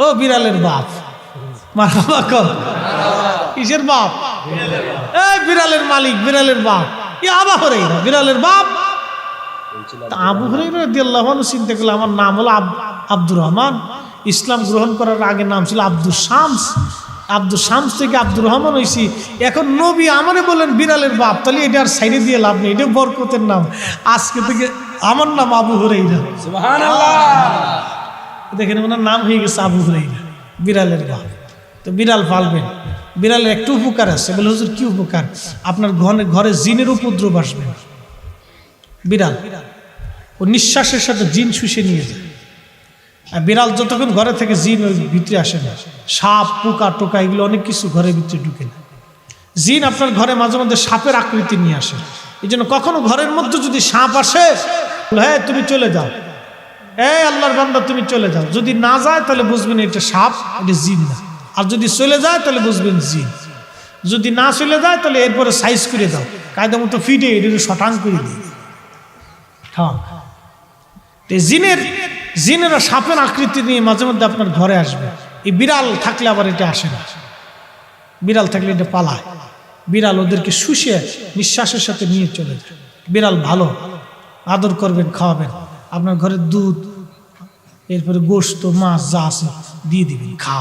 ও বিড়ালের বাপ। মারহাবা কর। কিসের বাপ? এই বিড়ালের মালিক, বিড়ালের বাপ। ইয়া আবু হুরায়রা, বিড়ালের বাপ। তা আবু হুরায়রা রাদিয়াল্লাহু আনহু চিন্তা করলেন, আমার নাম হলো আব্দুর রহমান। ইসলাম গ্রহণ করার আগে নাম ছিল আব্দুল শামস। আব্দুল শামস থেকে আব্দুর রহমান হয়েছি। এখন নবী আমারে বলেন বিড়ালের বাপ, তাহলে এটা আর সাইডে দিয়ে লাভ নেই, এটা বরকতের নাম। আজকে থেকে আমার নাম আবু হুরায়রা। সুবহানাল্লাহ। দেখেন ওনার নাম হয়ে গেছে আবু হুরায়রা, বিড়ালের বাপ। তো বিড়াল পালবেন। বিড়ালের একটু উপকার আছে। বলে হুজুর কি উপকার? আপনার ঘরে জিনের উপদ্রব আসবে। বিড়াল ও নিঃশ্বাসের সাথে জিন শুষে নিয়ে যায়। আর বিড়াল যতক্ষণ ঘরে থেকে জিন ওই ভিতরে আসে না। সাপ, পোকা টোকা এগুলো অনেক কিছু ঘরের ভিতরে ঢুকে না। জিন আপনার ঘরে মাঝে মধ্যে সাপের আকৃতি নিয়ে আসে। এই জন্য কখনো ঘরের মধ্যে যদি সাপ আসে, হ্যাঁ তুমি চলে যাও, এই আল্লাহর বান্দা তুমি চলে যাও। যদি না যায় তাহলে বুঝবেন এটা সাপ, এটা জিন না। আর যদি চলে যায় তাহলে বুঝবেন জিন। যদি না চলে যায় তাহলে এরপরে সাইজ করে দাও, কায়দা মতো ফিটে এটা শটাং করে দিই। হ্যাঁ, জিনেরা সাপের আকৃতি নিয়ে মাঝে মধ্যে আপনার ঘরে আসবে। এই বিড়াল থাকলে আবার এটা আসে না। বিড়াল থাকলে এটা পালায়। বিড়াল ওদেরকে শুষে নিঃশ্বাসের সাথে নিয়ে চলে যায়। বিড়াল ভালো, আদর করবেন, খাওয়াবেন, আপনার ঘরে দুধ, এরপরে গোশত, মাছ যা আছে দিয়ে দিবেন, খা।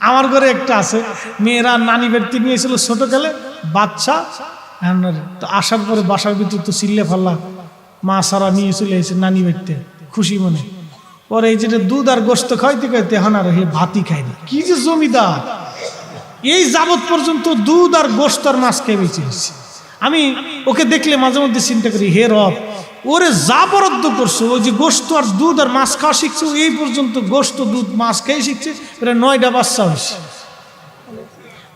আমার ঘরে একটা আছে, মেয়েরা নানি বাড়িতে নিয়েছিল ছোটকালে, বাচ্চা তো আসার পরে বাসার ভিতর তো চিল্লে ফাল্লা, মা সারা নিয়ে চলে এসে নানি বাড়িতে খুশি মনে। পরে এই যেটা দুধ আর গোশত খাইতে খাইতে এখন আর ভাতই খাই না। কি যে জমিদার, এই যাবৎ পর্যন্ত দুধ আর গোশত আর মাছ খেয়ে বেঁচে গেছে। আমি ওকে দেখলে মাঝে মধ্যে চিন্তা করি, হে রব, ওরে যা বরাদ্দ করছো, ওই যে গোশত আর দুধ আর মাছ খাওয়া শিখছে, এই পর্যন্ত গোশত দুধ মাছ খেয়ে শিখছে, এটা 9টা বাচ্চা হয়েছে।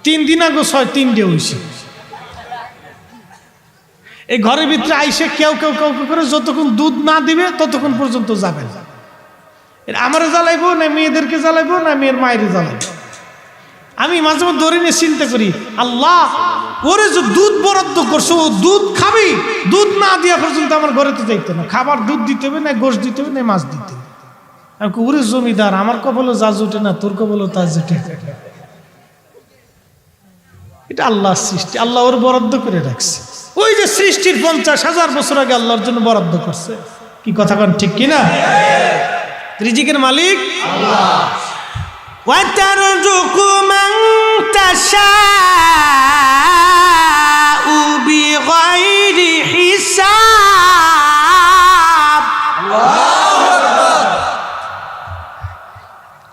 3 দিন আগে 3টে হয়েছে। এই ঘরের ভিতরে আইসে কেউ কেউ কেউ করে যতক্ষণ দুধ না দিবে ততক্ষণ পর্যন্ত যাবে না। আমারে জ্বালাইবো না মেয়েদেরকে জ্বালাইবো না মেয়ের মায়ের জ্বালাইবো। আমি মাঝে মধ্যে ধরে নিয়ে চিন্তা করি, আল্লাহ ওরে যে দুধ বরাদ্দ করছো, ও দুধ খাবি, দুধ না দেওয়া পর্যন্ত আমার ঘরে তো যাইতে না। খাবার দুধ দিতে হবে, না গোশ দিতে হবে, না মাছ দিতে হবে। আমি ওরে জমিদার, আমার কপালও যা জুটে না, তোর কপালও তা জুটে। এটা আল্লাহর সৃষ্টি, আল্লাহ ওর বরাদ্দ করে রাখছে। ওই যে সৃষ্টির 50,000 বছর আগে আল্লাহর জন্য বরাদ্দ করছে। কি কথা কন ঠিক কিনা? রিজিকের মালিক আল্লাহ। ওয়াতারযুকু মান তাশাউ বিগাইরি হিসাব।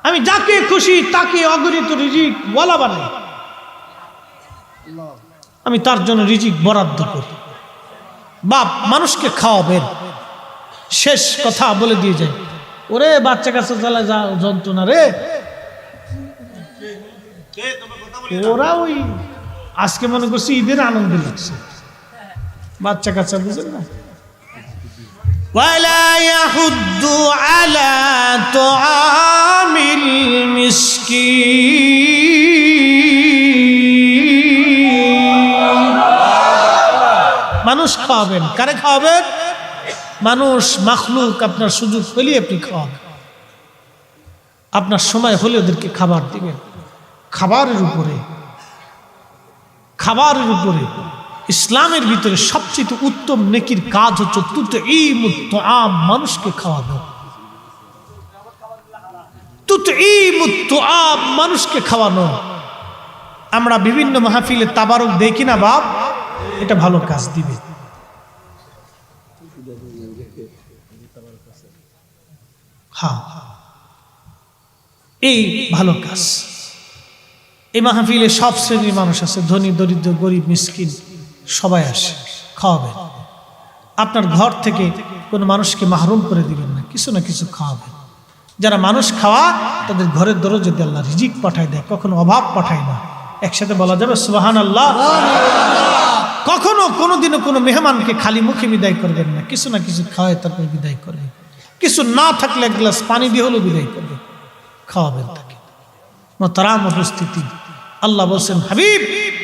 আমি যাকে খুশি তাকে অগণিত রিজিক ওয়ালা বানাই, আমি তার জন্য রিজিক বরাদ্দ করি। বাপ মানুষকে খাওয়াবেন, শেষ কথা বলে দিয়ে যায়, ওরে বাচ্চা কাছে চালা যা যন্ত্রণা রে। ওরা ওই আজকে মনে করছি ঈদের আনন্দ লাগছে, বাচ্চা কাচ্চা বুঝেন না। ওয়ালা ইয়াহুদ্দু আলা তুআমিল মিসকিন। মানুষ খাওয়াবেন, কারে খাওয়াবেন? মানুষ মাখলুক, আপনার সুযোগ পেলে আপনি খাওয়াবেন, আপনার সময় হলে ওদেরকে খাবার দিবেন। খাবারের উপরে ইসলামের ভিতরে সবচেয়ে উত্তম নেকির কাজ হচ্ছে তুতঈমুত তুআম, মানুষকে খাওয়ানো। তুতঈমুত তুআম, মানুষকে খাওয়ানো। আমরা বিভিন্ন মাহফিলে তাবারক দেখি না বাপ, এটা ভালো কাজ দিবে। হ্যাঁ, এই ভালো কাজ। এই মাহফিলে সব শ্রেণীর মানুষ আছে, ধনী দরিদ্র গরিব মিসকিন সবাই আসে, খাওয়াবেন। আপনার ঘর থেকে কোনো মানুষকে মাহরুম করে দিবেন না, কিছু না কিছু খাওয়াবেন। যারা মানুষ খাওয়া তাদের ঘরের দরজা যদি আল্লাহ রিজিক পাঠায় দেয়, কখনো অভাব পাঠায় না। একসাথে বলা যাবে সুবহানাল্লাহ। কখনো কোনোদিনও কোনো মেহমানকে খালি মুখে বিদায় করবেন না, কিছু না কিছু খাওয়ায় তারপর বিদায় করবেন। কিছু না থাকলে এক গ্লাস পানি দিয়ে হলেও বিদায় করবেন, খাওয়াবেন তাকে। মোহতারাম উপস্থিতি, আল্লাহ বলছেন, হাবিব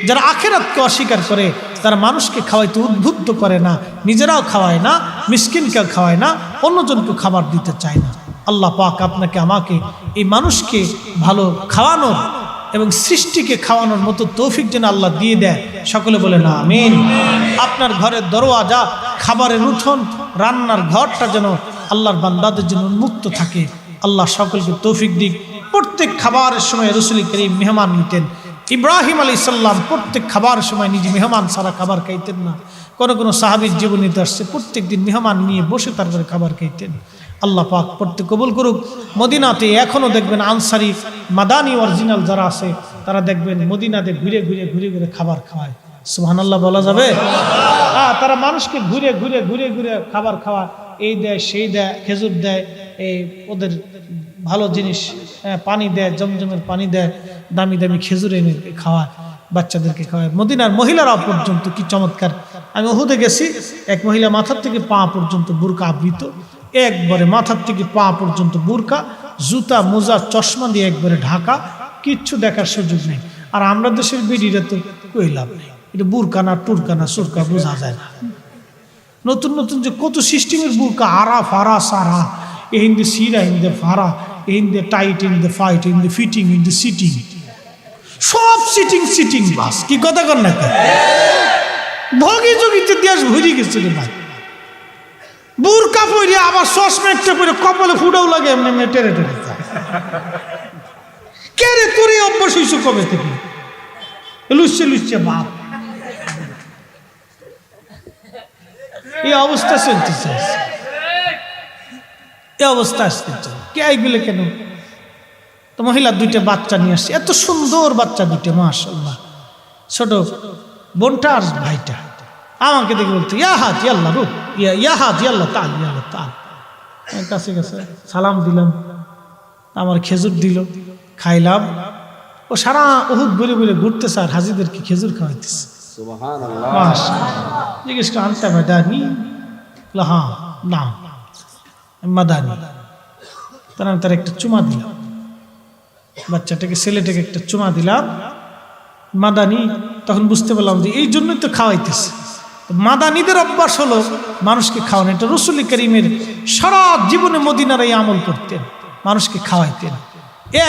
যারা আখিরাতকে অস্বীকার করে, তারা মানুষকে খাওয়াইতে উদ্বুদ্ধ করে না, নিজেরাও খাওয়ায় না, মিসকিনকে খাওয়ায় না, অন্যজনকে খাবার দিতে চায় না। আল্লাহ পাক আপনাকে আমাকে এই মানুষকে ভালো খাওয়ানোর এবং সৃষ্টিকে খাওয়ানোর মতো তৌফিক যেন আল্লাহ দিয়ে দেয়। সকলে বলে না আমিন। আপনার ঘরের দরওয়াজা, খাবারের উঠোন, রান্নার ঘরটা যেন আল্লাহর বান্দাদের জন্য উন্মুক্ত থাকে। আল্লাহ সকলকে তৌফিক দিক। প্রত্যেক খাবারের সময় রাসূল করিম মেহমান নিতেন। ইব্রাহিম আলাইহিস সালাম প্রত্যেক খাবারের সময় নিজে মেহমান ছাড়া খাবার খাইতেন না। কোনো সাহাবীর জীবনীতে আসছে প্রত্যেক দিন মেহমান নিয়ে বসে তারপরে খাবার খাইতেন। আল্লাহ পাক প্রত্যেক কবুল করুক। মদিনাতে এখনও দেখবেন আনসারি মাদানী অরিজিনাল যারা আছে তারা দেখবেন মদিনাতে ঘুরে ঘুরে খাবার খাওয়ায়। সুবহানাল্লাহ বলা যাবে? হ্যাঁ, তারা মানুষকে ঘুরে ঘুরে খাবার খাওয়ায়, এই দেয় সেই দেয়, খেজুর দেয়, এই ওদের ভালো জিনিস পানি দেয়, জমজমের পানি দেয়, দামি দামি খেজুর এনে খাওয়ায়, বাচ্চাদেরকে খাওয়ায়। মদিনার মহিলারাও পর্যন্ত কি চমৎকার। আমি উহুদে গেছি, এক মহিলা মাথার থেকে পা পর্যন্ত বুরকা আবৃত, একবারে মাথার থেকে পা পর্যন্ত বুরকা, জুতা মোজা চশমা দিয়ে একবারে ঢাকা, কিচ্ছু দেখার সুযোগ নেই। আর আমরা দেশের বিডিরা তো কই লাভ নেই, এটা বুরকা না টুরকা না সুরকা বোঝা যায় না। নতুন নতুন যে কত সিস্টেমের বুরকা, আরা ফারা সারা, in the sira, in the fara, in the tight, in the fight, in the fitting, in the sitting. সব সিটিং বাস। কি কথা কর না ভগি জগিতে দেশ ভরে গেছে রে ভাই। বুরকা পরে আবার চশমা একটা পরে কপালে ফুটাও লাগে এমনি টেরে টেরে যায়। কে রে তোর এই অভ্যাস হইছো কবে থেকে? লুচ্ছে বাপ, এই অবস্থা চলতেছে, এই অবস্থা আসতেছে। কে এইগুলো কেন? তো মহিলা দুইটা বাচ্চা নিয়ে আসছে, এত সুন্দর বাচ্চা দুইটা, মাশাআল্লাহ। ছোট বোনটা আর ভাইটা আমাকে দেখে বলতো ইয়া হাজি আল্লাহ রূপ, ইয়া হাজি আল্লাহ তাল, ইয়া আল্লাহ তাল। কাছে কাছে সালাম দিলাম, আমার খেজুর দিল, খাইলাম। ও সারা উহুদ বলে বলে ঘুরতেছে আর হাজিদেরকে খেজুর খাওয়াইতেছে। জিজ্ঞেস করে আনতে মাদানি? হ্যাঁ না মাদানি। তার একটা চুমা দিলাম, বাচ্চাটাকে, ছেলেটাকে একটা চুমা দিলাম, মাদানি। তখন বুঝতে পারলাম যে এই জন্যই তো খাওয়াইতেছে। মাদানিদের অভ্যাস হলো মানুষকে খাওয়ানো। এটা রাসূল কারীমের সারা জীবনে মদিনার এই আমল করতেন, মানুষকে খাওয়াইতেন,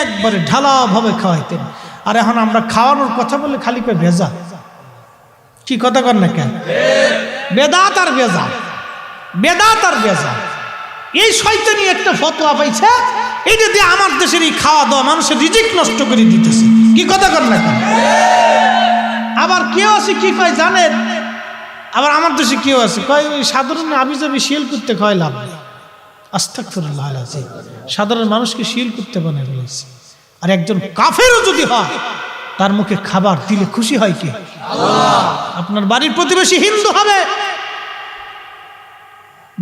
একবারে ঢালাভাবে খাওয়াইতেন। আর এখন আমরা খাওয়ানোর কথা বলে খালি করে ভেজা। কি কথা কর না কেন? বেদাত আর ভেজা, বেদাত আর ভেজা। এই শয়তানি একটা ফতোয়া পাইছে, এইটা দিয়ে আমার দেশের এই খাওয়া দাওয়া মানুষের রিজিক নষ্ট করে দিতেছে। কি কথা কর না কেন? আবার কেউ আছে কি কয় জানেন? আবার আমার দেশে কেউ আছে কয় ওই সাধারণ আবিজাবি শিল করতে কয় লাভ নেই। আস্তাগফিরুল্লাহ আলাইহি, সাধারণ মানুষকে শিল করতে বানায় বলেছে। আর একজন কাফেরও যদি হয় তার মুখে খাবার দিলে খুশি হয় কে? আল্লাহ। আপনার বাড়ির প্রতিবেশী হিন্দু হবে,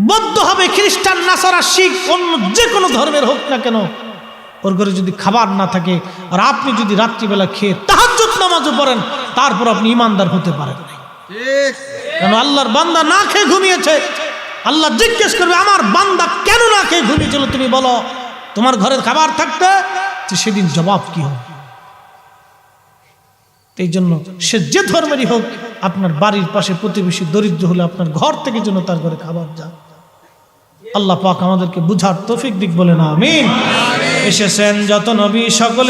বৌদ্ধ হবে, খ্রিস্টান, নাসারা, শিখ, অন্য যে কোনো ধর্মের হোক না কেন, ওর ঘরে যদি খাবার না থাকে আর আপনি যদি রাত্রিবেলা খেয়ে তাহাজ্জুদ নামাজও পড়েন, তারপর আপনি ইমানদার হতে পারেন না। কেন? আল্লাহর বান্দা না খেয়ে ঘুমিয়েছে। আল্লাহ জিজ্ঞেস করবে আমার বান্দা কেন না খেয়ে ঘুমিয়েছিল, তুমি বলো। তোমার ঘরের খাবার থাকতে সেদিন জবাব কি হবে? এই জন্য সে যে ধর্মেরই হোক, আপনার বাড়ির পাশে প্রতিবেশী দরিদ্র হলে আপনার ঘর থেকে যেন তার ঘরে খাবার যায়। আল্লাহ পাক আমাদেরকে বুঝার তৌফিক দিক বলেন আমিন। এসেছেন যত নবী সকলে